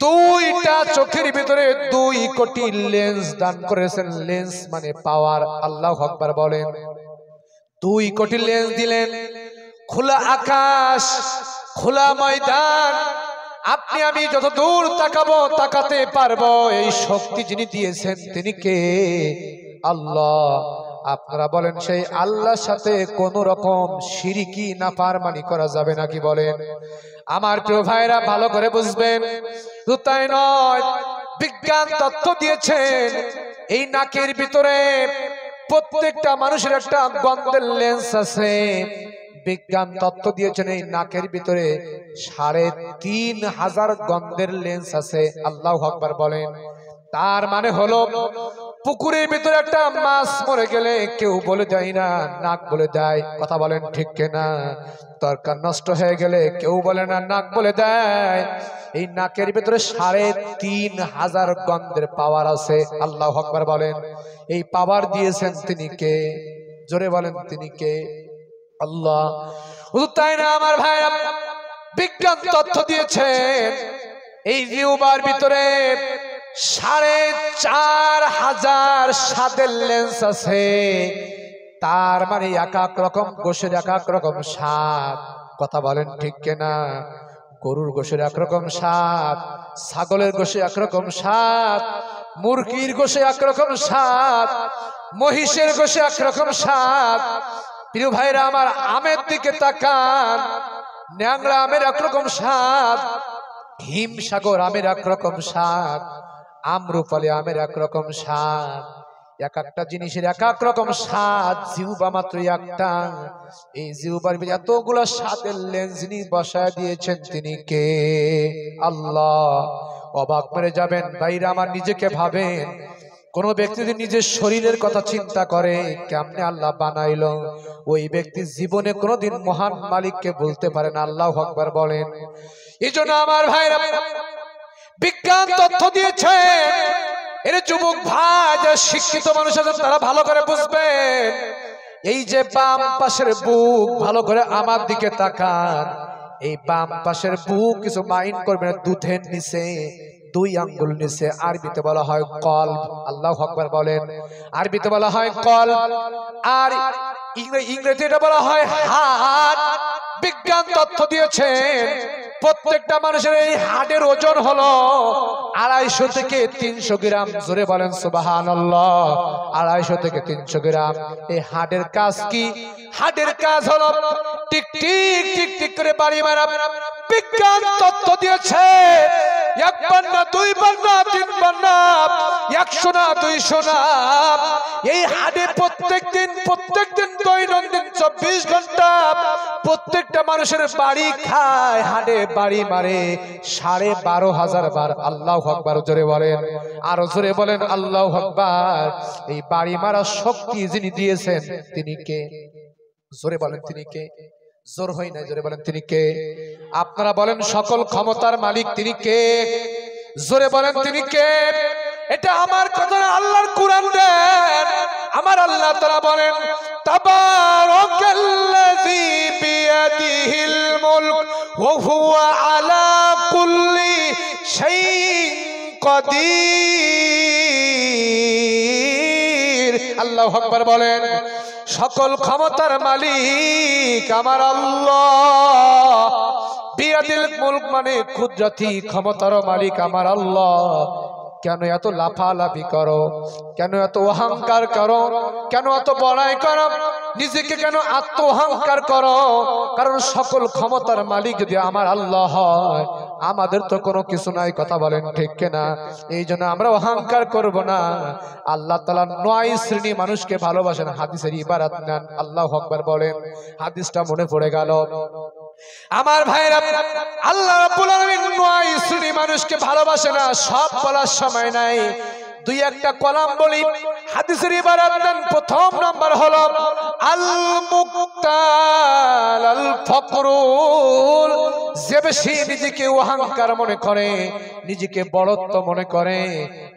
দুইটা চোখের ভিতরে 2 কোটি লেন্স দান করেছেন। লেন্স মানে পাওয়ার। আল্লাহু আকবার বলেন। 2 কোটি লেন্স দিলেন। খোলা আকাশ, খোলা ময়দান, আপনি আমি যত দূর তাকাবো তাকাতে পারবো। এই শক্তি যিনি দিয়েছেন তিনি কে? আল্লাহ। আপনারা বলেন, সেই আল্লাহর সাথে কোন রকম শিরকি নাফরমানি করা যাবে নাকি বলেন? আমার প্রিয় ভাইরা ভালো করে বুঝবেন। শুধু তাই নয়, বিজ্ঞান তথ্য দিয়েছেন এই নাকের ভিতরে প্রত্যেকটা মানুষের একটা গন্ধের লেন্স আছে। বিজ্ঞান তথ্য দিয়েছেন এই নাকের ভিতরে 3500 গন্ধের লেন্স আছে। আল্লাহু আকবার বলেন। তার মানে হলো, পুকুরের ভিতরে একটা মাছ মরে গেলে কেউ বলে দেয় না, নাক বলে দেয়। কথা বলেন ঠিক কিনা? তরকার নষ্ট হয়ে গেলে কেউ বলে না, নাক বলে দেয়। এই নাকের ভিতরে 3500 গন্ধের পাওয়ার আছে। আল্লাহু আকবার বলেন। এই পাওয়ার দিয়েছেন তিনি কে? জোরে বলেন তিনি কে? আল্লাহ। শুধু তাই না আমার ভাইরা, বিজ্ঞান তথ্য দিয়েছেন এই জিহ্বার ভিতরে 4500 স্বাদের লেন্স আছে। তার মানে এক এক রকম গোশের এক এক রকম স্বাদ। কথা বলেন ঠিক কিনা? গরুর গোশের একরকম স্বাদ, ছাগলের গোশে একরকম স্বাদ, মুরগির গোশে একরকম স্বাদ, মহিষের গোশে একরকম স্বাদ। প্রিয় ভাইরা আমার, আমের দিকে তাকান, ন্যাংরা আমের একরকম স্বাদ, হিমসাগর আমের একরকম স্বাদ, আম্রপালি আমের একরকম স্বাদ। এক একটা জিনিসের এক এক রকম স্বাদ, জিহ্বা মাত্র একটা, এই জিহ্বার ভিতরে এতগুলো স্বাদের লেন্স যিনি বসায় দিয়েছেন তিনি কে? আল্লাহ। অবাক মেরে যাবেন ভাইরা আমার, নিজেকে ভাবেন, কোন ব্যক্তি যদি নিজের শরীরের কথা চিন্তা করে কেমনে আল্লাহ বানাইলো, ওই ব্যক্তি জীবনে কোনোদিন মহান মালিককে বলতে পারে না। আল্লাহু আকবার বলেন। এই জন্য আমার ভাইরা, বিজ্ঞান তথ্য দিয়েছে, এর যুবক ভাই যারা শিক্ষিত মানুষ আছেন তারা ভালো করে বুঝবেন। এই যে বাম পাশের বুক, ভালো করে আমার দিকে তাকান, এই বাম পাশের বুক কিছু মাইন্ড করবেন, দুধের নিচে 2 আঙ্গুল নিচে আরবিতে বলা হয় কলব। আল্লাহু আকবার বলেন। আরবিতে বলা হয় কলব, আর ইংরেজিতে এটা বলা হয় হার্ট। বিজ্ঞান তথ্য দিয়েছেন প্রত্যেকটা মানুষের এই হার্টের ওজন হলো 250 থেকে 300 গ্রাম। জোরে বলেন সুবহানাল্লাহ। 250 থেকে 300 গ্রাম। এই হার্টের কাজ কি? হার্টের কাজ হলো টিক টিক টিক টিক করে বাড়ি মারা। বিজ্ঞান তথ্য দিয়েছে 1 বার না 2 বার না 3 বার না, 100 না 200 না, এই হাড়ে প্রত্যেকদিন দৈনন্দিন 24 ঘন্টা প্রত্যেকটা মানুষের বাড়ি খায়, হাড়ে বাড়ি মারে 12,500 বার। আল্লাহু আকবার। জোরে বলেন, আরো জোরে বলেন আল্লাহু আকবার। এই বাড়ি মারার শক্তি যিনি দিয়েছেন তিনি কে? জোরে বলেন তিনি কে? জোর হয় না, জোরে বলেন তিনি কে? আপনারা বলেন সকল ক্ষমতার মালিক তিনি কে? জোরে বলেন তিনি কে? এটা আমার কথা না, আল্লাহর কুরআন দেন। আমার আল্লাহ তাআলা বলেন, তাবারাকাল্লাযী বিয়াদিহিল মুলক ওয়া হুয়া আলা কুল্লি শাইইন কাদির। আল্লাহু আকবার বলেন। সকল ক্ষমতার মালিক আমার আল্লাহ। বিয়াদিল মুলক মানে কুদরতি ক্ষমতার মালিক আমার আল্লাহ। কেন এত লাফালাফি করো? কেন এত অহংকার করো? কেন এত বড়াই করো? নিজেকে কেন আত্ম অহংকার করো? কারণ সকল ক্ষমতার মালিক যদি আমার আল্লাহ হয়, আমাদের তো কোনো কিছু নাই। কথা বলেন ঠিক কিনা? এই জন্য আমরা অহংকার করব না। আল্লাহ তাআলা 9 শ্রেণী মানুষকে ভালোবাসেন। হাদিসের ইবারত নেন। আল্লাহু আকবার বলেন। হাদিসটা মনে পড়ে গেল আমার ভাইরা। আল্লাহ রাব্বুল আলামিন 9 শ্রেণী মানুষকে ভালোবাসে না, সব বলার সময় নাই। 2-1টা কলাম বলি। হাদিসের ইবারত নেন। প্রথম নাম্বার হলো আল মুক্তাল আল ফকরুল, যে বেশি নিজেকে অহংকার মনে করে, নিজেকে বড়ত্ব মনে করে।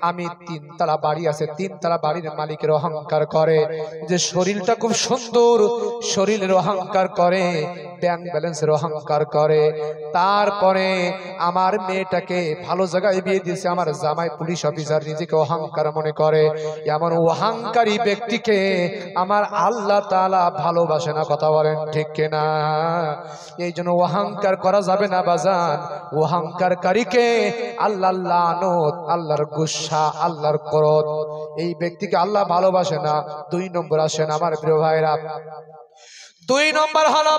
আমি 3 তলা বাড়ি আছে, 3 তলা বাড়ির মালিকের অহংকার করে। যে শরীরটা খুব সুন্দর, শরীরের অহংকার করে। ব্যাংক ব্যালেন্সের অহংকার করে। তারপরে আমার মেয়েটাকে ভালো জায়গায় বিয়ে দিয়েছে, আমার জামাই পুলিশ অফিসার, নিজেকে অহংকার মনে করে। এমন অহংকারী ব্যক্তিকে আমার আল্লাহ তাআলা ভালোবাসে না। কথা বলেন ঠিক কিনা? এই জন্য অহংকার করা যাবে না বাজান। অহংকারকারীকে আল্লাহর লানত, আল্লাহর গুসা, আল্লাহর ক্রোধ, এই ব্যক্তিকে আল্লাহ ভালোবাসে না। 2 নম্বর আসেন আমার প্রিয় ভাইরা। 2 নম্বর হলো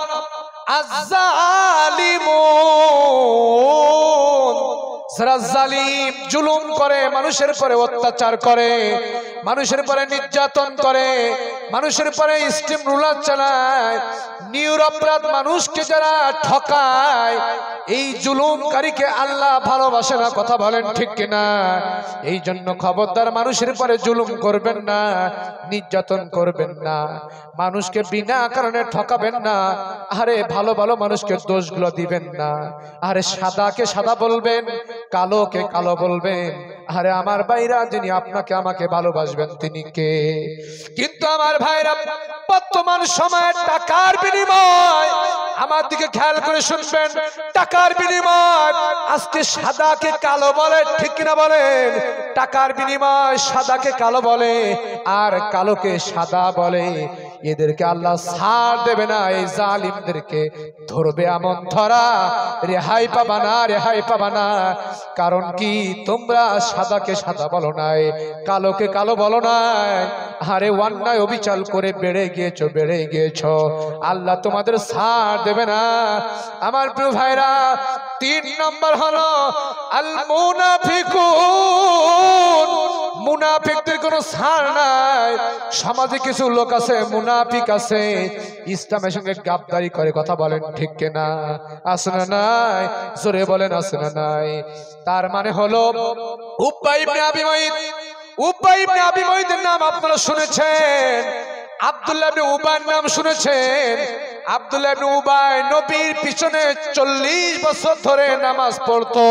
আয-যালিমুন, যারা জালিম, জুলুম করে, মানুষের পরে অত্যাচার করে, মানুষের পরে নির্যাতন করে, মানুষের পরে স্টিম রুলার চালায়, নিরপরাধ মানুষকে যারা ঠকায়, এই জুলুমকারীকে আল্লাহ ভালোবাসে না। কথা বলেন ঠিক কিনা? এই জন্য খবরদার মানুষের পরে জুলুম করবেন না, নির্যাতন করবেন না, মানুষকে বিনা কারণে ঠকাবেন না। আরে ভালো ভালো মানুষকে দোষগুলো দিবেন না। আরে সাদাকে সাদা বলবেন, কালোকে কালো বলবেন। আরে আমার ভাইরা, যিনি আপনাকে আমাকে ভালোবাসবেন তিনি কে? কিন্তু আমার ভাইরা, বর্তমান সময়ে টাকার বিনিময়, আমার দিকে খেয়াল করে শুনবেন, টাকার বিনিময় আজকে সাদাকে কালো বলে, ঠিক কিনা বলেন? টাকার বিনিময় সাদাকে কালো বলে আর কালোকে সাদা বলে। এদেরকে আল্লাহ ছাড় দেবে না। এই জালিমদেরকে ধরবে এমন ধরা, রেহাই পাবা না, রেহাই পাবা না। কারণ কি? তোমরা সাদাকে সাদা বলো নাই, কালোকে কালো বলো নাই। আরে অন্যায় অবিচার করে বেড়ে গিয়েছো। আল্লাহ তোমাদের ছাড় দেবে না আমার প্রিয় ভাইরা। 3 নম্বর হলো আল মুনাফিকুন, মুনাফিকদের কোনো ছাড় নাই। সমাজে কিছু লোক আছে, মুনাফিক আছে, ইসলামের সঙ্গে গাদ্দারি করে। কথা বলেন ঠিক কিনা? আছে না নাই? জোরে বলেন আছে না নাই? তার মানে হলো উবাই ইবনে আবি মুঈত। উবাই ইবনে আবি মুঈতের নাম আপনারা শুনেছেন, আব্দুল্লাহ ইবনে উবাইয়ের নাম শুনেছেন। আব্দুল্লাহ ইবনে উবাই নবীর পিছনে 40 বছর ধরে নামাজ পড়তো,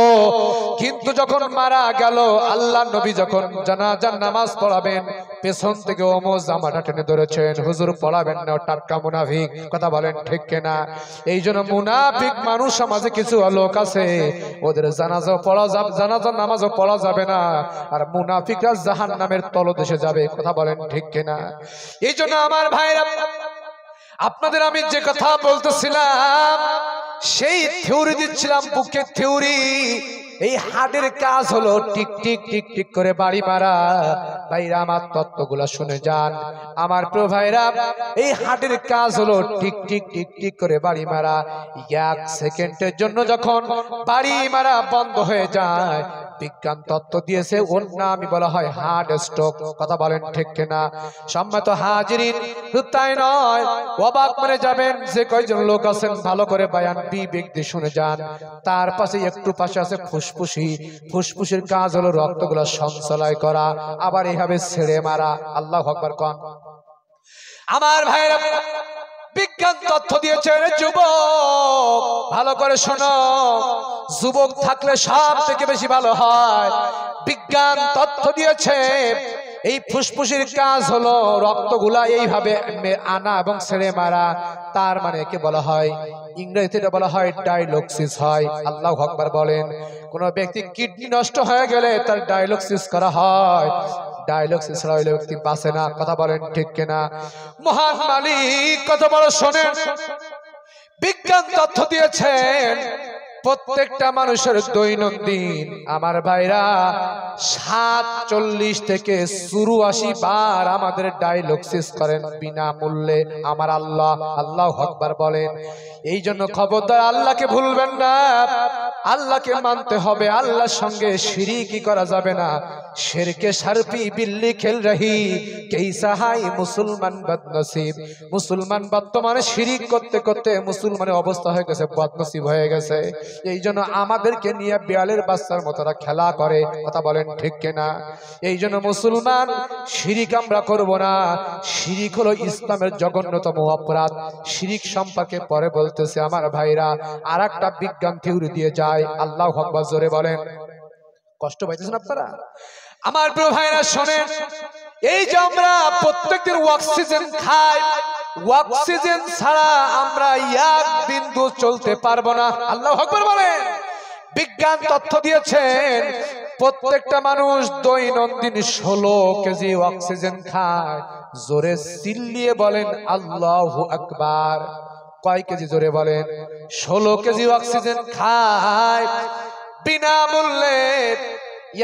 কিন্তু যখন মারা গেল, আল্লাহ নবী যখন জানাজার নামাজ পড়াবেন, পেছন থেকে ওমর জামাটা টেনে ধরেছেন, হুজুর পড়াবেন না, টাটকা মুনাফিক। কথা বলেন ঠিক কিনা? এই জন্য মুনাফিক মানুষ সমাজে কিছু লোক আছে, ওদের জানাজাও পড়া যাবে, জানাজার নামাজও পড়া যাবে না, আর মুনাফিকরা জাহান্নামের তলদেশে যাবে। কথা বলেন ঠিক কিনা? এই জন্য আমার ভাইরা, আপনাদের আমি যে কথা বলতেছিলাম, সেই থিওরি দিচ্ছিলাম, বুকের থিওরি। এই হার্টের কাজ হলো টিক টিক টিক টিক করে বাড়ি মারা। ভাইরা আমার তত্ত্বগুলো শুনে যান আমার প্রিয় ভাইরা। এই হার্টের কাজ হলো টিক টিক টিক টিক করে বাড়ি মারা। 1 সেকেন্ডের জন্য যখন বাড়ি মারা বন্ধ হয়ে যায়, বিজ্ঞান তত্ত্ব দিয়েছে, ওর নামই বলা হয় হার্ট স্ট্রোক। কথা বলেন ঠিক কিনা? সম্মানিত হাজিরিন, তাই নয়, অবাক মনে যাবেন যে কয়জন লোক আছেন, ভালো করে বয়ান বিবেক দিয়ে শুনে যান। তার পাশে একটু পাশে আছে ফুসফুসি। ফুসফুসের কাজ হলো রক্তগুলো সঞ্চালন করা, আবার এইভাবে ছেড়ে মারা। আল্লাহু আকবার কোন। আমার ভাইরা, বিজ্ঞান তথ্য দিয়েছে, যুবক ভালো করে শোনো, যুবক থাকলে সব থেকে বেশি ভালো হয়। বিজ্ঞান তথ্য দিয়েছে এই ফুসফুসের কাজ হলো রক্তগুলা এইভাবে আনা এবং ছেড়ে মারা। তার মানে একে বলা হয়, ইংরেজিতে বলা হয় ডায়ালিসিস হয়। আল্লাহু আকবার বলেন। কোন ব্যক্তি কিডনি নষ্ট হয়ে গেলে তার ডায়ালিসিস করা হয়। ডায়ালিসিস ছাড়া হইলে ব্যক্তি বাঁচে না। কথা বলেন ঠিক কিনা? মহান মালিক কত বড় শোনেন, বিজ্ঞান তথ্য দিয়েছেন প্রত্যেকটা মানুষের দৈনন্দিন আমার ভাইরা 47 থেকে 84 বার আমাদের ডায়ালিসিস করেন বিনামূল্যে আমার আল্লাহ। আল্লাহু আকবার বলেন। এই জন্য খবরদার আল্লাহকে ভুলবেন না, আল্লাহকে মানতে হবে, আল্লাহর সঙ্গে শিরকি করা যাবে না। শিরকে শারপি বিল্লি খেল রহি কেইসা হাই মুসলমান বদনসিব। মুসলমান বর্তমানে শিরিক করতে করতে মুসলমানের অবস্থা হয়ে গেছে বদনসিব হয়ে গেছে। এই জন্য আমাদেরকে নিয়ে বিড়ালের বাচ্চার মতোরা খেলা করে। কথা বলেন ঠিক কিনা? এই জন্য মুসলমান শিরিক আমরা করব না। শিরিক হলো ইসলামের জঘন্যতম অপরাধ। শিরিক সম্পর্কে পরে বলতেছে আমার ভাইরা। আর একটা বিজ্ঞান থিওরি দিয়ে যায়। আল্লাহু আকবার জোরে বলেন। কষ্ট পাইতেছেন আপনারা? আমার প্রিয় ভাইরা শোনেন, এই যে আমরা প্রত্যেকদিন অক্সিজেন খাই, অক্সিজেন ছাড়া আমরা এক বিন্দু চলতে পারবো না। আল্লাহু আকবার বলেন। বিজ্ঞান তথ্য দিয়েছেন প্রত্যেকটা মানুষ দৈনন্দিন 16 কেজি অক্সিজেন খায়। জোরে চিল্লিয়ে বলেন আল্লাহু আকবার। কয় কেজি? জোরে বলেন। 16 কেজি অক্সিজেন খায় বিনামূল্যে।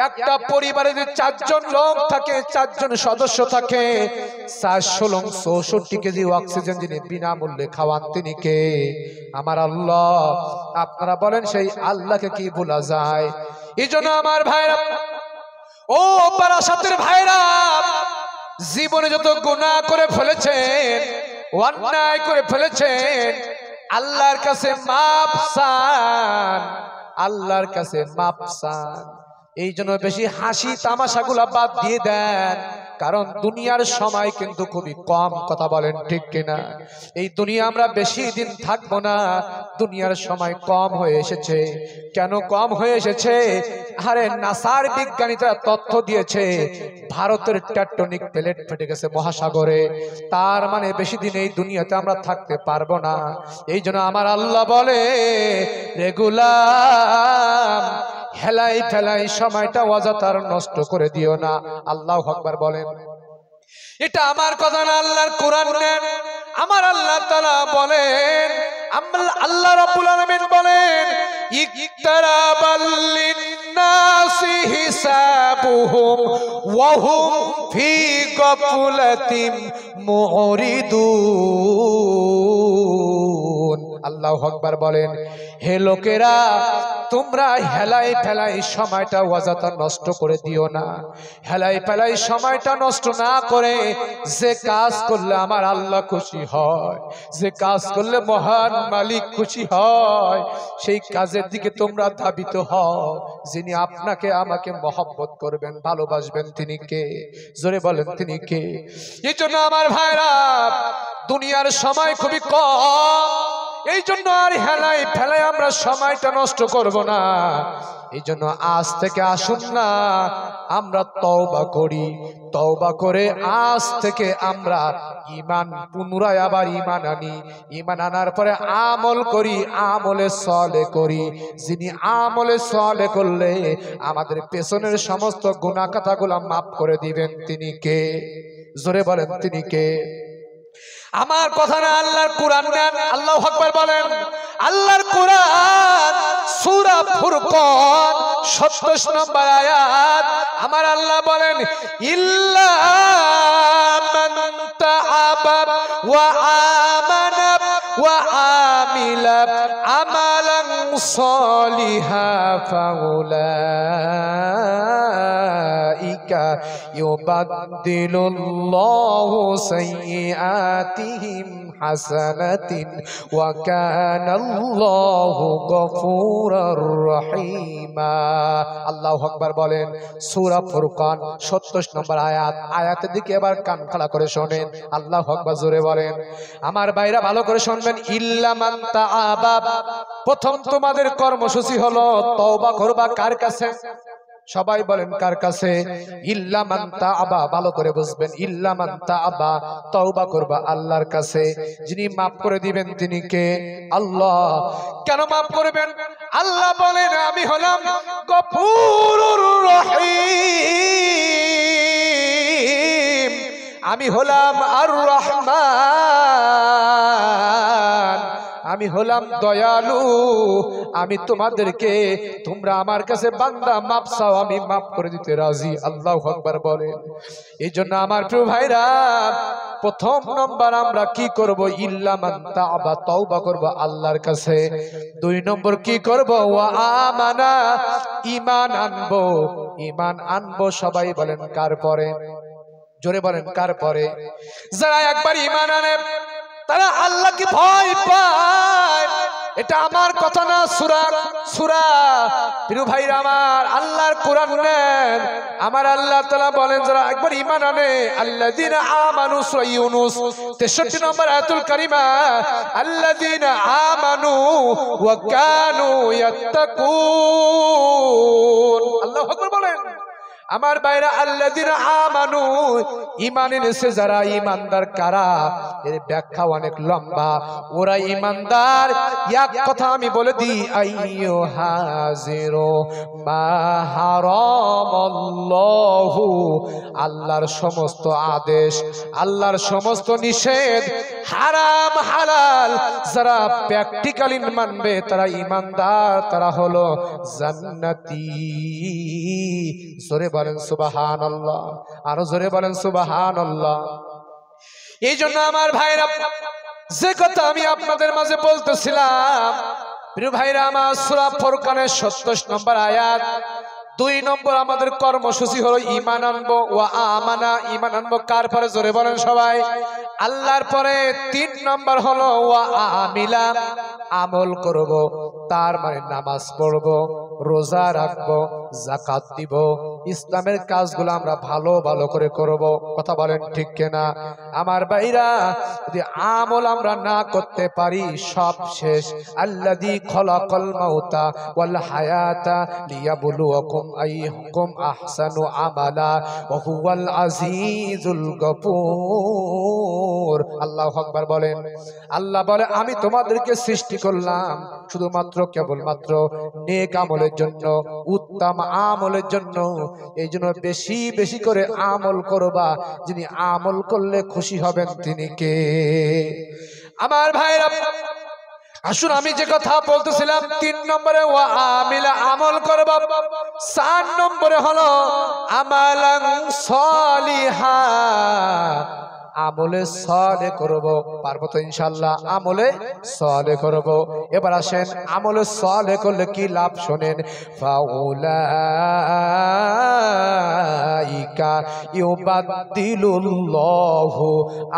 একটা পরিবারে যে 4 জন লোক থাকে, 4 জন সদস্য থাকে, 464 কেজি অক্সিজেন যিনি বিনামূল্যে খাওয়ান তিনি কে? আমার আল্লাহ। আপনারা বলেন সেই আল্লাহকে কি ভোলা যায়? এই জন্য আমার ভাইরা, ও বারাসাতের ভাইরা, জীবনে যত গুনাহ করে ফেলেছেন, অন্যায় করে ফেলেছেন, আল্লাহর কাছে মাপ চান, আল্লাহর কাছে মাপ চান। এই জন্য বেশি হাসি তামাশাগুলা বাদ দিয়ে দেন, কারণ দুনিয়ার সময় কিন্তু খুবই কম। কথা বলেন ঠিক কিনা? এই দুনিয়া আমরা বেশি দিন থাকবো না, দুনিয়ার সময় কম হয়ে এসেছে। কেন কম হয়ে এসেছে? আরে নাসার বিজ্ঞানীরা তথ্য দিয়েছে ভারতের টেকটনিক প্লেট ফেটে গেছে মহাসাগরে। তার মানে বেশি দিন এই দুনিয়াতে আমরা থাকতে পারবো না। এই জন্য আমার আল্লাহ বলে, রেগুলার হেলাই ফেলাই সময়টা অযথার নষ্ট করে দিও না। আল্লাহু আকবার বলেন। এটা আমার কথা না, আল্লাহর কোরআন নেন। আমার আল্লাহ তাআলা বলেন, আল্লাহ রাব্বুল আলামিন বলেন, ইকতারাবাল লিন্নাসি হিসাবুহুম ওয়া হুম ফি গাফলাতিন মুরিদুন। আল্লাহু আকবার বলেন, হে লোকেরা তোমরা হেলাই ফেলাই সময়টা অযথা নষ্ট করে দিও না। হেলাই ফেলাই সময়টা নষ্ট না করে যে কাজ করলে আমার আল্লাহ খুশি হয়, যে কাজ করলে মহান মালিক খুশি হয়, সেই কাজের দিকে তোমরা ধাবিত হও। যিনি আপনাকে আমাকে মহব্বত করবেন, ভালোবাসবেন, তিনি কে? জোরে বলেন তিনি কে? এই জন্য আমার ভাইরা দুনিয়ার সময় খুবই কম, এই জন্য আর হেলাই ফেলাই আমরা সময়টা নষ্ট করব না। এই জন্য আজ থেকে আসুন না আমরা তওবা করি, তওবা করে আজ থেকে আমরা ঈমান পুনরায় আবার ঈমান আনি, ঈমান আনার পরে আমল করি, আমলে সলে করি। যিনি আমলে সলে করলে আমাদের পেছনের সমস্ত গুনাহ কথাগুলো মাফ করে দিবেন, তিনি কে? জোরে বলেন তিনি কে? আমার কথা না, আল্লাহর কোরআন নেন। আল্লাহু আকবার বলেন। আল্লাহর কোরআন সূরা ফুরকান 27 নম্বর আয়াত, আমার আল্লাহ বলেন, ইল্লা মান তাআবা ওয়া আমানা ওয়া আমিলা আমালান সলিহা ফাউলাইকা ইউবাদদিলুল্লাহু সাইয়্যাতিহিম হাসানাতিন ওয়া কানাল্লাহু গফুরুর রহিমা। আল্লাহু আকবার বলেন। সূরা ফুরকান 27 নম্বর আয়াত, আয়াতের দিকে এবার কান খাড়া করে শোনেন। আল্লাহু আকবার জোরে বলেন। আমার ভাইরা ভালো করে শুনবেন। ইল্লা মান তাআবা, প্রথম তোমাদের কর্মসূচি হলো তওবা করবা কার কাছে? সবাই বলেন কার কাছে? ইল্লা মান তাআবা, ভালো করে বুঝবেন। ইল্লা মান তাআবা, তওবা করবা আল্লাহর কাছে। যিনি maaf করে দিবেন তিনি কে? আল্লাহ। কেন maaf করবেন? আল্লাহ বলেন, আমি হলাম গফুরুর রহিম, আমি হলাম আর রহমান, আমি হলাম দয়ালু। আমি তোমাদেরকে, তোমরা আমার কাছে বান্দা মাপ চাও, আমি মাফ করে দিতে রাজি। আল্লাহু আকবার বলেন। এই জন্য আমার প্রিয় ভাইরা, প্রথম নম্বর আমরা কি করব? ইল্লা মান তাআবা, তওবা করব আল্লাহর কাছে। 2 নম্বর কি করব? ওয়া আমানা, ঈমান আনবো। ঈমান আনবো সবাই বলেন কার পরে? জোরে বলেন কার পরে? যারা একবার ঈমান আনে তারা আল্লাহকে ভয় পায়। এটা আমার কথা না, সূরা প্রিয় ভাইরা আমার, আল্লাহর কোরআন নেন। আমার আল্লাহ তাআলা বলেন, যারা একবার ঈমান আনে, আল্লাযীনা আমানু, সূরা ইউনূস 63 নম্বর আয়াতুল কারিমা, আল্লাযীনা আমানু ওয়া কানু ইয়াত্তাকুন। আল্লাহু আকবার বলেন। আমার ভাইরা, আল্লাযীনা আমানু, ঈমান এনেছে যারা, ঈমানদার কারা? এর ব্যাখ্যা অনেক লম্বা। ওরা ঈমানদার, এক কথা আমি বলে দিই, আইয়ুহাজিরু মা হারামাল্লাহু, আল্লাহর সমস্ত আদেশ, আল্লাহর সমস্ত নিষেধ, হারাম হালাল যারা প্র্যাকটিক্যালি মানবে তারা ঈমানদার, তারা হলো জান্নাতি। জোরে বলেন সুবহানাল্লাহ, আরো জোরে বলেন সুবহানাল্লাহ। এই জন্য আমার ভাইরা, যে কথা আমি আপনাদের মাঝে বলতেছিলাম, প্রিয় ভাইরা আমার, সূরা ফুরকানের 27 নম্বর আয়াত, 2 নম্বর আমাদের কর্মসূচি হলো ঈমান আনবো। ওয়া আমানা, ঈমান আনবো কার পরে? জোরে বলেন সবাই, আল্লাহর পরে। 3 নম্বর হলো ওয়া আমিলা, আমল করব। তার মানে নামাজ পড়ব, রোজা রাখবো, যাকাত দিব, ইসলামের কাজগুলো আমরা ভালো ভালো করে করব। কথা বলেন ঠিক কিনা? আমার ভাইরা, যদি আমল আমরা না করতে পারি, সব শেষ। আল্লাযী খলাকাল মাউতা ওয়াল হায়াতা লিয়াবলুয়াকুম আইয়ুকুম আহসানু আমালা ওয়া হুয়াল আজিজুল গফুর। আল্লাহু আকবার বলেন। আল্লাহ বলে, আমি তোমাদেরকে সৃষ্টি করলাম শুধুমাত্র কেবলমাত্র নেক আমলের জন্য, উত্তম আমলের জন্য। এই জন্য বেশি বেশি করে আমল করবা। যিনি আমল করলে খুশি হবেন তিনি কে? আমার ভাইরা, আসুন আমি যে কথা বলতেছিলাম, 3 নম্বরে ওয়া আমিলা, আমল করব। 4 নম্বরে হলো আমালান সলিহা, আমলে সালেহ করব। পারবো তো ইনশাআল্লাহ? আমলে সালেহ করব। এবার আসেন আমলে সালেহ করলে কি লাভ শোনেন। ফাউলাইকা ইউবাদদিলুল্লাহু,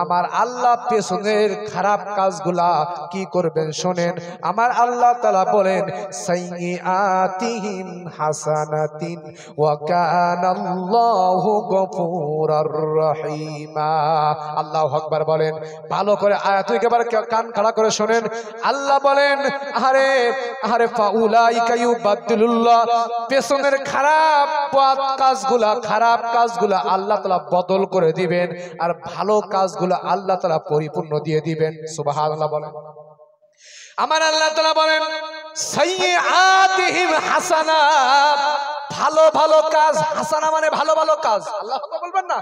আমার আল্লাহ পেছনের খারাপ কাজগুলা কি করবেন শোনেন। আমার আল্লাহ তাআলা বলেন সাইয়্যাতিহিম হাসানাতিন ওয়া কানাল্লাহু গফুরার রহিমা। আল্লাহু আকবার বলেন। ভালো করে আয়াতটি একেবারে কান খাড়া করে শোনেন। আল্লাহ বলেন আরে আরে ফাউলাইকা ইউবাদদিলুল্লাহ, পেছনের খারাপ কাজগুলা আল্লাহ তাআলা বদল করে দিবেন, আর ভালো কাজগুলো আল্লাহ তাআলা পরিপূর্ণ দিয়ে দিবেন। সুবহানাল্লাহ বলেন। আমার আল্লাহ তাআলা বলেন সাইয়্যাতিহিম হাসানাত, ভালো ভালো কাজ, হাসানা মানে ভালো ভালো কাজ। আল্লাহ বলবেন না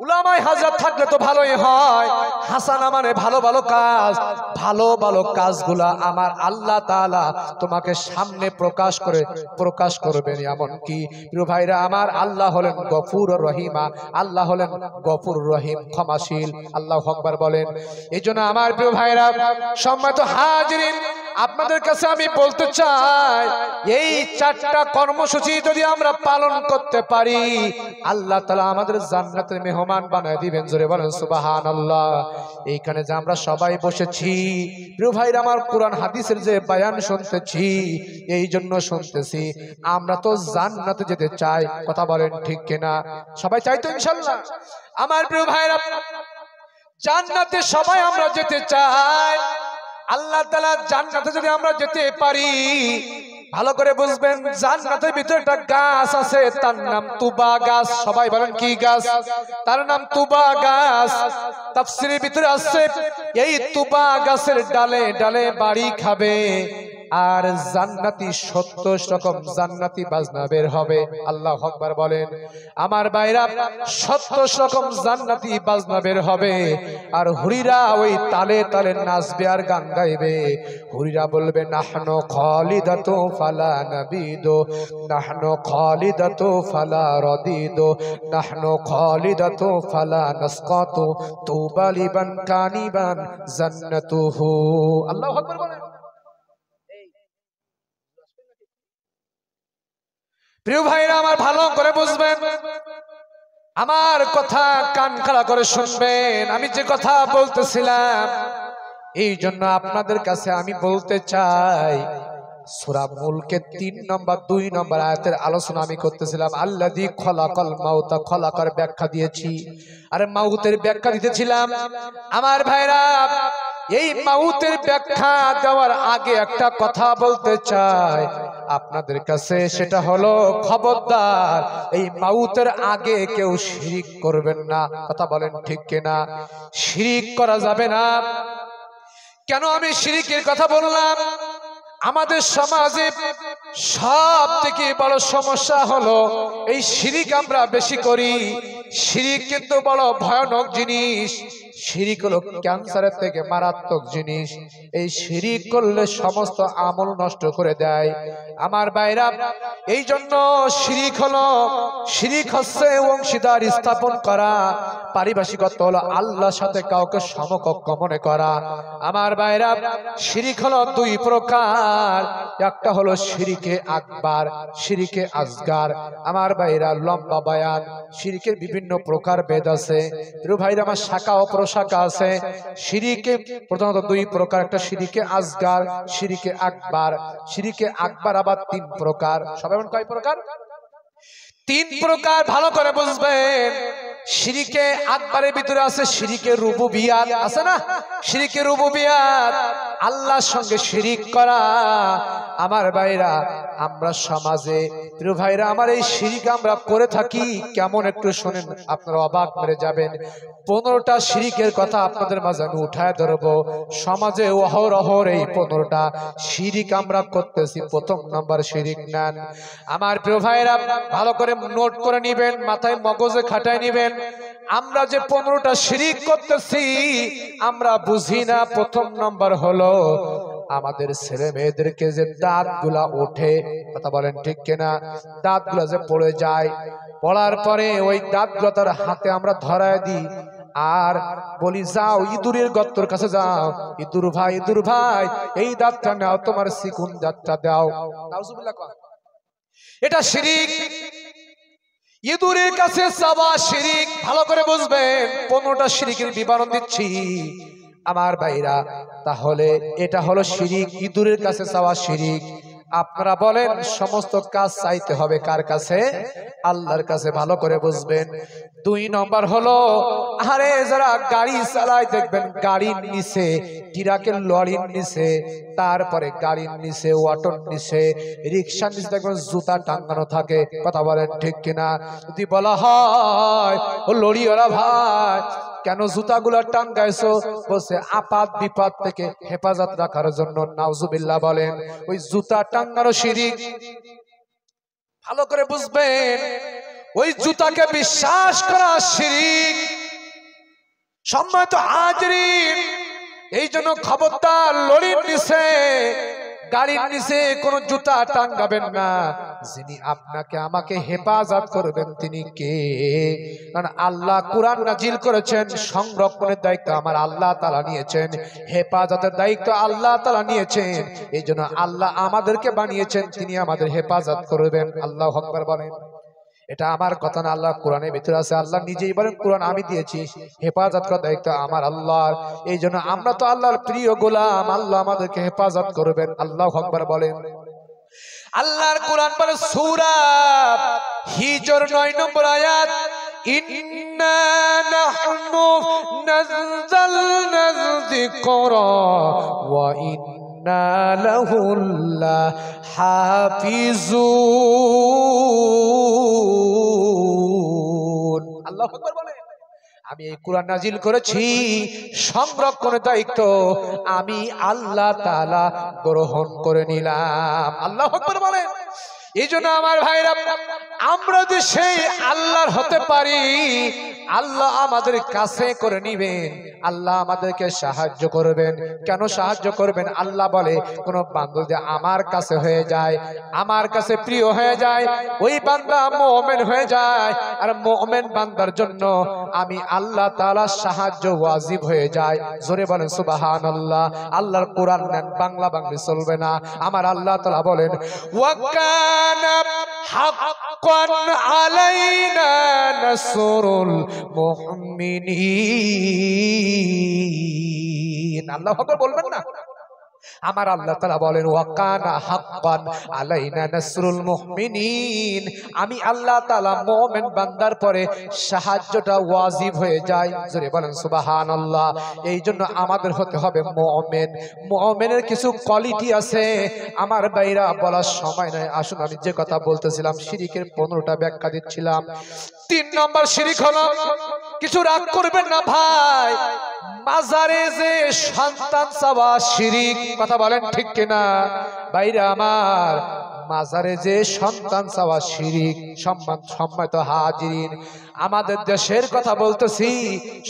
উলামায়ে হাজার থাকলে তো ভালোই হয়। হাসানা মানে ভালো ভালো কাজ। ভালো ভালো কাজগুলা আমার আল্লাহ তাআলা তোমাকে সামনে প্রকাশ করবেন। এমন কি প্রিয় ভাইরা, আমার আল্লাহ হলেন গফুর রহিমা, আল্লাহ হলেন গফুর রহিম, ক্ষমাশীল। আল্লাহু আকবার বলেন। এইজন্য আমার প্রিয় ভাইরা, সম্মানিত হাজিরিন, আপনাদের কাছে আমি বলতে চাই, এই 4টা কর্মসূচি যদি আমরা পালন করতে পারি, আল্লাহ তাআলা আমাদের জান্নাতের মেহমান বানায় দিবেন। জোরে বলেন সুবহানাল্লাহ। এইখানে যে আমরা সবাই বসেছি প্রিয় ভাইরা, আমার কোরআন হাদিসের যে বয়ান শুনতেছি, এই জন্য শুনতেছি আমরা তো জান্নাতে যেতে চাই। কথা বলেন ঠিক কিনা? সবাই চাই তো ইনশাআল্লাহ? আমার প্রিয় ভাইরা, জান্নাতে সবাই আমরা যেতে চাই। আল্লাহ তাআলা জান্নাতে যদি আমরা যেতে পারি, ভালো করে বুঝবেন, জান্নাতের ভিতরে একটা গাছ আছে, তার নাম তুবা গাছ। সবাই বলেন কি গাছ? তার নাম তুবা গাছ। তাফসীরের ভিতরে আছে এই তুবা গাছের ডালে ডালে বাড়ি খাবে, আর জান্নাতি 70 রকম জান্নাতি বাজনা বের হবে। আল্লাহু আকবার বলেন। আমার ভাইরা, 70 রকম জান্নাতি বাজনা বের হবে, আর হুরিরা ওই তালে তালে নাচবে আর গান গাইবে। হুরিরা বলবে নাহনু খালিদাতু ফালা নাবিদু, নাহনু খালিদাতু ফালা রাদিদু, নাহনু খালিদাতু ফালা নাসকাতু, তুবা লিমান কানিবান জান্নাতুহু। আল্লাহু আকবার বলেন। প্রিয় ভাইরা, আমার ভালো করে বুঝবেন, আমার কথা কান খাড়া করে শুনবেন। আমি যে কথা বলতেছিলাম, এই জন্য আপনাদের কাছে আমি বলতে চাই, সূরা মুলকের 3 নম্বর 2 নম্বর আয়াতের আলোচনা আমি করতেছিলাম। আল্লাযী খলাকাল মাউতা, খলাকার ব্যাখ্যা দিয়েছি, আর মাউতের ব্যাখ্যা দিতেছিলাম। আমার ভাইরা, এই মাউতের ব্যাখ্যা দেওয়ার আগে একটা কথা বলতে চাই আপনাদের কাছে, সেটা হলো খবরদার, এই মাউতের আগে কেউ শিরিক করবেন না। কথা বলেন ঠিক কিনা? শিরিক করা যাবে না। কেন আমি শিরিকের কথা বললাম? আমাদের সমাজে সব থেকে বড় সমস্যা হলো এই শিরিক আমরা বেশি করি। শিরিক কিন্তু বড় ভয়ানক জিনিস। শিরিক হলো ক্যান্সারের থেকে মারাত্মক জিনিস। এই শিরিক করলে সমস্ত আমল নষ্ট করে দেয়। আমার ভাইরা, এই জন্য শিরিক হচ্ছে অংশীদার স্থাপন করা, পারিভাষিকত্ব হলো আল্লাহর সাথে কাউকে সমকক্ষ মনে করা। আমার ভাইরা, শিরিক হলো 2 প্রকার। একটা হলো শিরিকে আকবার, শিরিকে আসগার। আমার ভাইরা, লম্বা বয়ান, শিরিকের বিভিন্ন প্রকার ভেদ আছে। প্রিয় ভাইরা আমার, শাখা ও প্রশাখা আছে। শিরিকে প্রধানত 2 প্রকার, একটা শিরিকে আসগার, শিরিকে আকবার। শিরিকে আকবার আবার 3 প্রকার। সবাই কয় প্রকার? 3 প্রকার। ভালো করে বুঝবেন। শিরিকে আকবারের ভিতরে আছে শিরিকে রুবুবিয়াত, আছে না? শিরিকে রুবুবিয়াত, আল্লাহর সঙ্গে শিরিক করা। আমার ভাইরা, আমরা সমাজে, প্রিয় ভাইরা আমার, এই শিরিক আমরা করে থাকি কেমন একটু শুনেন, আপনারা অবাক মেরে যাবেন। 15টা শিরিকের কথা আপনাদের মাঝে আমি উঠায় ধরবো। সমাজে অহরহর এই 15টা শিরিক আমরা করতেছি। 1 নম্বর শিরিক নেন। আমার প্রিয় ভাইরা, ভালো করে নোট করে নিবেন, মাথায় মগজে খাটায় নিবেন। আমরা যে 15টা শিরিক করতেছি আমরা বুঝি না। 1 নম্বর হলো আমাদের ছেলে মেয়েদেরকে যে দাঁতগুলা ওঠে। কথা বলেন ঠিক কিনা? দাঁতগুলা যে পড়ে যায়, পড়ার পরে ওই দাঁতগুলো তার হাতে আমরা ধরায় দিই, আর বলি যাও ইঁদুরের গর্তের কাছে যাও, ইঁদুর ভাই এই দাঁতটা নাও, তোমার চিকুন দাঁতটা দাও। নাউজুবিল্লাহ। এটা শিরিক। ইঁদুরের কাছে চাওয়া শিরিক। ভালো করে বুঝবেন, 15টা শিরিকের বিবরণ দিচ্ছি আমার ভাইরা। তাহলে এটা হলো শিরিক, ইঁদুরের কাছে চাওয়া শিরিক। আপনারা বলেন সমস্ত কাজ চাইতে হবে কার কাছে? আল্লাহর কাছে। ভালো করে বুঝবেন। 2 নম্বর হলো, আরে যারা গাড়ি চালায় দেখবেন গাড়ির নিচে, ট্রাকের লরির নিচে, তারপরে গাড়ির নিচে, অটোর নিচে, রিক্সার নিচে দেখবেন জুতা টাঙ্গানো থাকে। কথা বলেন ঠিক কিনা? যদি বলা হয় ও লরিওয়ালা ভাই কেন জুতাগুলা টাঙ্গাইছো? বলছে আপাত বিপদ থেকে হেফাজত রাখার জন্য। নাউজুবিল্লাহ বলেন। ওই জুতা টাঙ্গানো শিরিক। ভালো করে বুঝবেন, ওই জুতাকে বিশ্বাস করা শিরিক। সম্মানিত হাজিরিন, এই জন্য খবরদার লরির নিচে, গাড়ির নিচে কোন জুতা টাঙ্গাবেন না। যিনি আপনাকে আমাকে হেফাজত করবেন তিনি কে? কারণ আল্লাহ কুরআন নাজিল করেছেন, সংরক্ষণের দায়িত্ব আমার আল্লাহ তাআলা নিয়েছেন, হেফাজতের দায়িত্ব আল্লাহ তাআলা নিয়েছেন। এই জন্য আল্লাহ আমাদেরকে বানিয়েছেন, তিনি আমাদের হেফাজত করবেন। আল্লাহু আকবার বলেন। এটা আমার কথা না, আল্লাহ কোরআনের ভিতরে আছে। আল্লাহ নিজেই বলেন কোরআন আমি দিয়েছি, হেফাজত করার দায়িত্ব আমার আল্লাহর। এই জন্য আমরা তো আল্লাহর প্রিয় গোলাম, আল্লাহ আমাদেরকে হেফাজত করবেন। আল্লাহু আকবার বলেন। আল্লাহর কোরআন বলে সূরা হিজর 9 নম্বর আয়াত, ইন্না নাহনু নাযালনা যিকরা ওয়া ইন্না লাহু লাহাফিজুন। আল্লাহু আকবার বলেন। আমি এই কোরআন নাজিল করেছি, সংরক্ষণের দায়িত্ব আমি আল্লাহ তাআলা গ্রহণ করে নিলাম। আল্লাহু আকবার বলেন। এই জন্য আমার ভাইরা, আমরা যদি সেই আল্লাহর হতে পারি, আল্লাহ আমাদের কাছে করে নিবেন, আল্লাহ আমাদেরকে সাহায্য করবেন। কেন সাহায্য করবেন? আল্লাহ বলে কোন বান্দা যদি আমার কাছে হয়ে যায়, আমার কাছে প্রিয় হয়ে যায়, ওই বান্দা মুমিন হয়ে যায়। আর মুমিন বান্দার জন্য আমি আল্লাহ তাআলা সাহায্য ওয়াজিব হয়ে যায়। জোরে বলেন সুবহানাল্লাহ। আল্লাহর কোরআন নেন, বাংলা বাংলা চলবে না। আমার আল্লাহ তাআলা বলেন, ওয়া কানা হাক্কান আলাইনা নাসরুল মুমিনিন। আল্লাহু আকবার বলবেন না? আমার আল্লাহ তাআলা বলেন, ওয়া কানা হাক্কান আলাইনা নাসরুল মুমিনিন। আমি আল্লাহ তাআলা মুমিন বান্দার পরে সাহায্যটা ওয়াজিব হয়ে যায়। জোরে বলেন সুবহানাল্লাহ। এই জন্য আমাদের হতে হবে মুমিন। মুমিনের কিছু কোয়ালিটি আছে আমার ভাইরা, বলার সময় নাই। আসুন আমি যে কথা বলতেছিলাম, শিরিকের 15টা ব্যাখ্যা দিচ্ছিলাম। 3 নম্বর শিরিক হলো, কিছু রাগ করবেন না ভাই, মাজারে যে সন্তান চাওয়া শিরিক। কথা বলেন ঠিক কিনা ভাইরা আমার? মাজারে যে সন্তান চাওয়া শিরিক। সম্মানিত হাজিরিন, আমাদের দেশের কথা বলতেছি,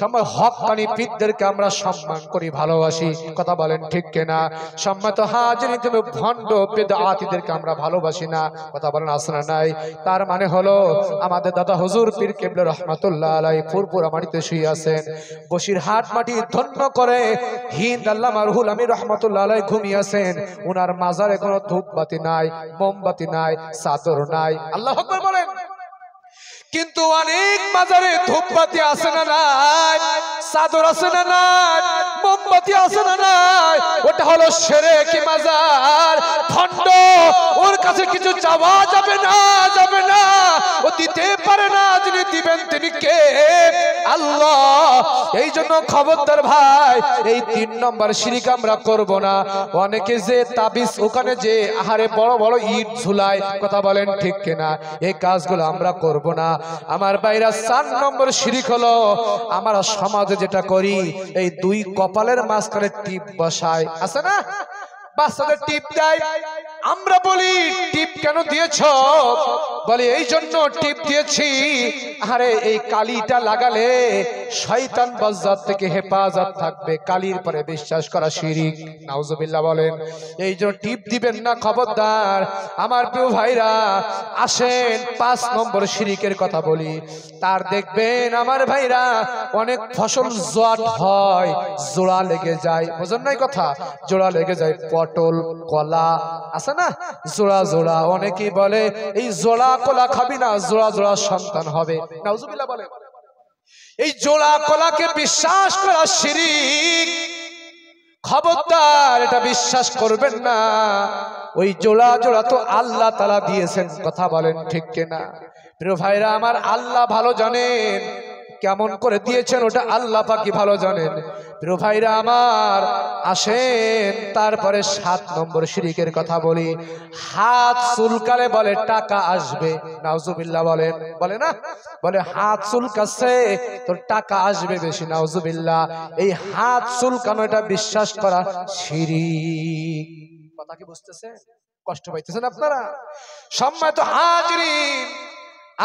সময় হক্কানি পীরদেরকে আমরা সম্মান করি, ভালোবাসি। কথা বলেন ঠিক কিনা? সম্মানিত হাজিরিন, কিন্তু ভণ্ড বেদাতীদেরকে আমরা ভালোবাসি না। কথা বলেন আছে না নাই? তার মানে হলো আমাদের দাদা হুজুর পীর কেবলা রহমাতুল্লাহ আলাইহি ফুরপুরা মাটিতে শুয়ে আছেন, বসিরহাট মাটি ধন্য করে হিন্দ আল্লামা রুহুল আমিন রহমাতুল্লাহ আলাইহি ঘুমিয়ে আছেন। উনার মাজারে কোনো ধূপবাতি নাই, মোমবাতি নাই, চাদর নাই। আল্লাহু আকবার বলেন। কিন্তু অনেক মাজারে ধূপবাতি আছে না নাই, চাদর আছে না নাই, মোমবাতি আছে না নাই? ওটা হলো শিরকি মাজার, ভণ্ড। ওর কাছে কিছু চাওয়া যাবে না, যাবে না। ও দিতে পারে না, যিনি দিবেন তিনি কে? আল্লাহ। এই জন্য খবরদার ভাই, এই 3 নম্বর শিরিক আমরা করব না। অনেকে যে তাবিজ, ওখানে যে আহারে বড় বড় ইট ঝুলায়। কথা বলেন ঠিক কিনা? এই কাজগুলো আমরা করব না আমার ভাইরা। 4 নম্বর শিরিক হলো, আমরা সমাজে যেটা করি, এই 2 কপালের মাঝখানে টিপ বসায়, আছে না? বাচ্চাদের টিপ দেয়, আমরা বলি টিপ কেন দিয়েছ? বলে এই জন্য টিপ দিয়েছি, আরে এই কালিটা লাগালে শয়তান বজ্জাত থেকে হেফাজত থাকবে। কালির পরে বিশ্বাস করা শিরিক। নাউজুবিল্লাহ বলেন। এই জন্য টিপ দিবেন না, খবরদার। আমার প্রিয় ভাইরা আসেন 5 নম্বর শিরিকের কথা বলি। তার দেখবেন আমার ভাইরা অনেক ফসল জট হয়, জোড়া লেগে যায়। বুঝেন নাই কথা? জোড়া লেগে যায়। পটল, কলা আছে না, জোড়া জোড়া। অনেকেই বলে এই জোড়া কলা খাবি না, জোড়া জোড়া সন্তান হবে। নাউজুবিল্লাহ বলে। এই জোড়া কলাকে বিশ্বাস করা শিরিক। খবরদার, এটা বিশ্বাস করবেন না। ওই জোড়া জোড়া তো আল্লাহ তাআলা দিয়েছেন। কথা বলেন ঠিক কিনা? প্রিয় ভাইরা আমার, আল্লাহ ভালো জানেন কেমন করে দিয়েছেন, ওটা আল্লাহ পাকই ভালো জানেন। প্রিয় ভাইরা আমার আসেন তারপরে 7 নম্বর শিরিকের কথা বলি। হাত চুলকালে বলে টাকা আসবে। নাউজুবিল্লাহ বলেন। বলে না, বলে হাত চুলকাচ্ছে তোর টাকা আসবে বেশি। নাউজুবিল্লাহ। এই হাত চুলকানো এটা বিশ্বাস করা শিরিক। কথা কি বুঝতেছেন? কষ্ট পাইতেছেন আপনারা? সম্মানিত হাজিরিন,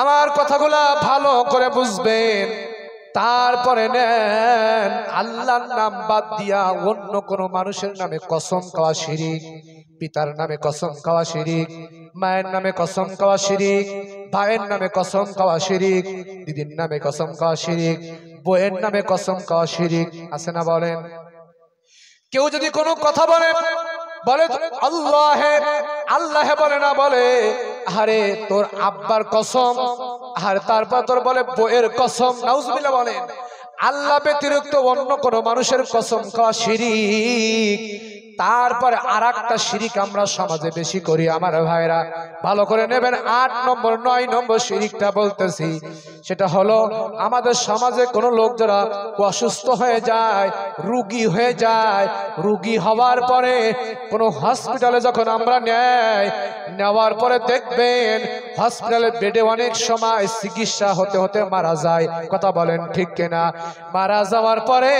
আমার কথাগুলা ভালো করে বুঝবেন, তারপরে নেন। আল্লাহর নাম বাদ দিয়া অন্য কোন মানুষের নামে কসম খাওয়া শিরিক। পিতার নামে কসম খাওয়া শিরিক, মায়ের নামে কসম খাওয়া শিরিক, ভাইয়ের নামে কসম খাওয়া শিরিক, দিদির নামে কসম খাওয়া শিরিক, বইয়ের নামে কসম খাওয়া শিরিক। আছে না? বলেন। কেউ যদি কোনো কথা বলে, বলে আল্লাহে আল্লাহে বলে না, বলে আরে তোর আব্বার কসম, আর তারপর তোর বলে বইয়ের কসম। নাউজুবিল্লাহ বলেন। আল্লাহ ব্যতিরিক্ত অন্য কোন মানুষের কসম খাওয়া শিরিক। তারপরে আরেকটা শিরিক আমরা সমাজে বেশি করি আমার ভাইরা, ভালো করে নেবেন। 8 নম্বর 9 নম্বর শিরিকটা বলতেছি। সেটা হলো আমাদের সমাজে কোনো লোক যারা অসুস্থ হয়ে যায়, রোগী হয়ে যায়, রোগী হওয়ার পরে কোনো হসপিটালে যখন আমরা নেওয়ার পরে দেখবেন হসপিটালের বেডে অনেক সময় চিকিৎসা হতে হতে মারা যায়। কথা বলেন ঠিক কিনা? মারা যাওয়ার পরে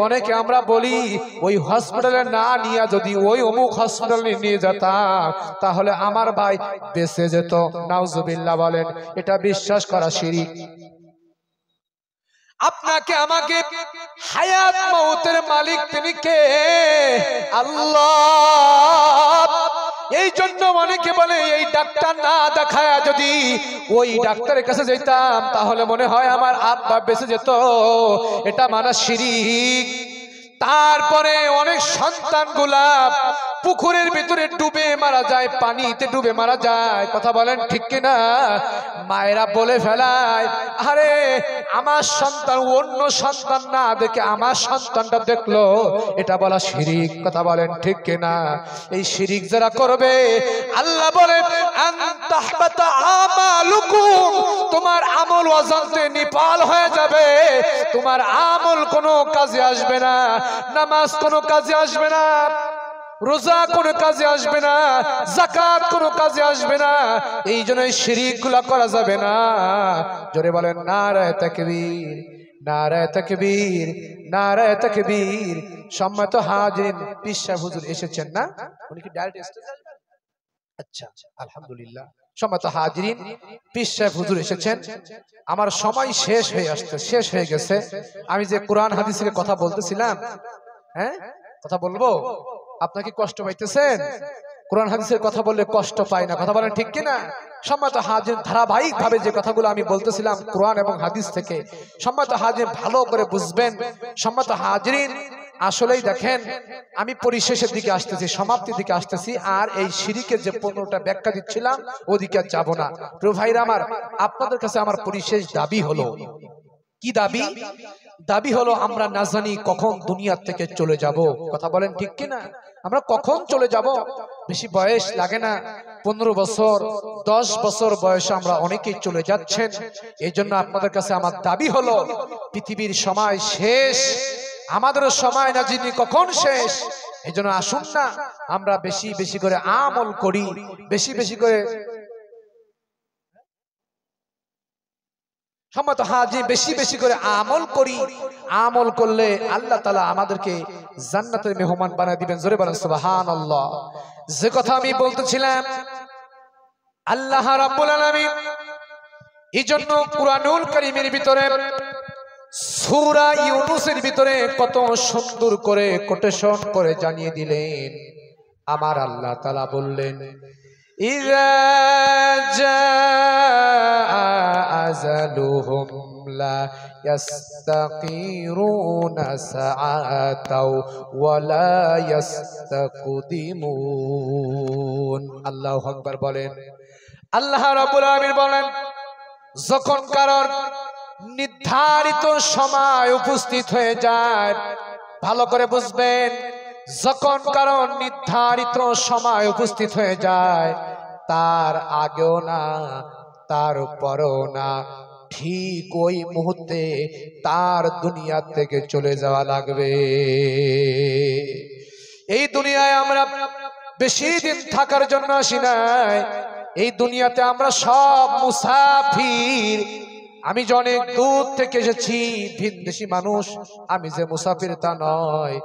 অনেকে আমরা বলি ওই হসপিটালে না নিয়ে যদি ওই অমুক হসপিটালে নিয়ে যেতাম তাহলে আমার ভাই বেঁচে যেত। নাউজুবিল্লাহ বলেন। এটা বিশ্বাস করা শিরিক। আপনাকে আমাকে হায়াত মওতের মালিক তিনি কে? আল্লাহ। এই জন্য অনেকে বলে এই ডাক্তার না দেখায় যদি ওই ডাক্তারের কাছে যেতাম তাহলে মনে হয় আমার আব্বা বেঁচে যেত। এটা মানা শিরিক। তারপরে অনেক সন্তানগুলা পুকুরের ভিতরে ডুবে মারা যায়, পানিতে ডুবে মারা যায়। কথা বলেন ঠিক কিনা? মায়েরা বলে ফেলায় আরে আমার সন্তান অন্য সন্তান না দেখে আমার সন্তানটা দেখলো, এটা বলা শিরিক। কথা বলেন ঠিক কিনা? এই শিরিক যারা করবে আল্লাহ বলে আনতাহবাতা আমালুকুম, তোমার আমল অজান্তে নিপাল হয়ে যাবে। তোমার আমল কোনো কাজে আসবে না, নামাজ কোনো কাজে আসবে না, রোজা কোনো কাজে আসবে না, যাকাত কোনো কাজে আসবে না। এই জন্য শিরিকগুলো করা যাবে না। জোরে বলেন নারায়ে তাকবীর, নারায়ে তাকবীর, নারায়ে তাকবীর। সম্মানিত হাজিরিন, পীর সাহেব হুজুর এসেছেন না? উনি কি ডাইরেক্ট স্টেজে আসবেন? আচ্ছা, আলহামদুলিল্লাহ। সম্মানিত হাজিরিন, পীর সাহেব হুজুর এসেছেন। আমার সময় শেষ হয়ে গেছে। আমি যে কোরআন হাদিসের কথা বলতেছিলাম, হ্যাঁ কথা বলবো, আপনাকে কষ্ট পাইতেছেন? কোরআন হাদিসের কথা বললে কষ্ট পায় না। কথা বলেন ঠিক কিনা? সম্মানিত হাজির, ধারাবাহিক ভাবে যে কথাগুলো আমি বলতেছিলাম কোরআন এবং হাদিস থেকে, সম্মানিত হাজির ভালো করে বুঝবেন। সম্মানিত হাজিরিন, আসলেই দেখেন আমি পরিশেষের দিকে আসতেছি, সমাপ্তির দিকে আসতেছি। আর এই শিরিকের যে 15টা ব্যাখ্যা দিচ্ছিলাম ওদিকে আর যাবো না। প্রিয় ভাইরা আমার, আপনাদের কাছে আমার পরিশেষ দাবি হলো, কি দাবি? দাবি হলো আমরা না জানি কখন দুনিয়া থেকে চলে যাব। কথা বলেন ঠিক কিনা? আমরা কখন চলে যাব? বেশি বয়স লাগে না, 15 বছর 10 বছর বয়সে আমরা অনেকেই চলে যাচ্ছেন। এই জন্য আপনাদের কাছে আমার দাবি হলো পৃথিবীর সময় শেষ, আমাদের সময় না জানি কখন শেষ। এই জন্য আসুন না আমরা বেশি বেশি করে আমল করি, বেশি বেশি করে সম্মানিত হাজির, বেশি বেশি করে আমল করি। আমল করলে আল্লাহ তাআলা আমাদেরকে জান্নাতের মেহমান বানিয়ে দিবেন। জোরে বলেন সুবহানাল্লাহ। যে কথা আমি বলতেছিলাম, আল্লাহ রাব্বুল আলামিন এই জন্য কুরআনুল কারীমের ভিতরে সূরা ইউনূসের ভিতরে কত সুন্দর করে কোটেশন করে জানিয়ে দিলেন। আমার আল্লাহ তাআলা বললেন, ইযা জাআ আযালুহুম লা ইস্তাগফিরুনা সাআতাও ওয়া লা ইস্তাকদিমুন। আল্লাহু আকবার বলেন। আল্লাহ রাব্বুল আলামিন বলেন, যখন কারোর নির্ধারিত সময় উপস্থিত হয়ে যায়, ভালো করে বুঝবেন, যখন কারণ নির্ধারিত সময় উপস্থিত হয়ে যায়, তার আগেও না তার পরেও না, ঠিক ওই মুহূর্তে তার দুনিয়া থেকে চলে যাওয়া লাগবে। এই দুনিয়ায় আমরা বেশি দিন থাকার জন্য আসি নাই। এই দুনিয়াতে আমরা সব মুসাফির। আমি যে অনেক দূর থেকে এসেছি, ভিনদেশী মানুষ, আমি যে মুসাফির তা নয়।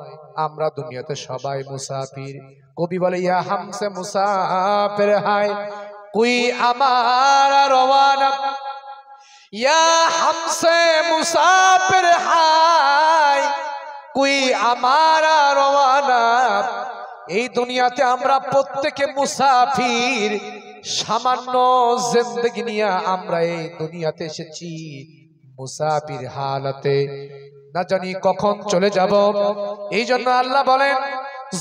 আমরা দুনিয়াতে সবাই মুসাফির। কবি বলে, ইয়া হামসে মুসাফির হায় কুই আমার রওয়ানা, ইয়া হামসে মুসাফির হায় কুই আমার রওয়ানা। এই দুনিয়াতে আমরা প্রত্যেকে মুসাফির। সামান্য জিন্দেগি নিয়ে আমরা এই দুনিয়াতে এসেছি মুসাফির হালাতে, না জানি কখন চলে যাব। এই জন্য আল্লাহ বলেন,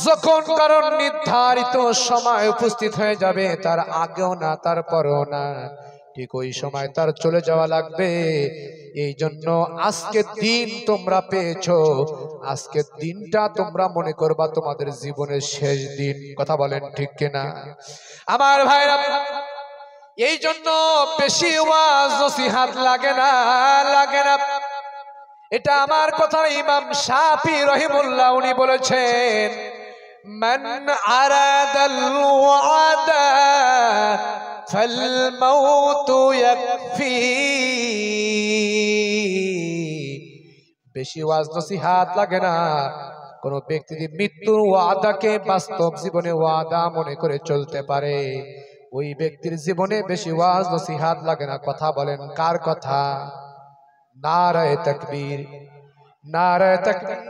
যখন কারণ নির্ধারিত সময় উপস্থিত হয়ে যাবে, তার আগেও না তার পরেও না, ঠিক ওই সময় তার চলে যাওয়া লাগবে। এই জন্য আজকের দিন তোমরা পেয়েছো, আজকের দিনটা তোমরা মনে করবা তোমাদের জীবনের শেষ দিন। কথা বলেন ঠিক কিনা আমার ভাইরা? এই জন্য বেশি ওয়াজ নসিহত লাগে না, লাগে না। এটা আমার কথা, ইমাম শাফি রহিমাহুল্লাহ উনি বলেছেন, মান আরাদাল ওয়াদা ফাল মাউতু ইয়াকফি। বেশি ওয়াজ নসিহত লাগে না। কোন ব্যক্তি যদি মৃত্যুর ওয়াদাকে বাস্তব জীবনে ওয়াদা মনে করে চলতে পারে, ওই ব্যক্তির জীবনে বেশি ওয়াজ নসিহত লাগে না। কথা বলেন কার কথা? নারায়ে তাকবীর, নারায়ে তাকবীর।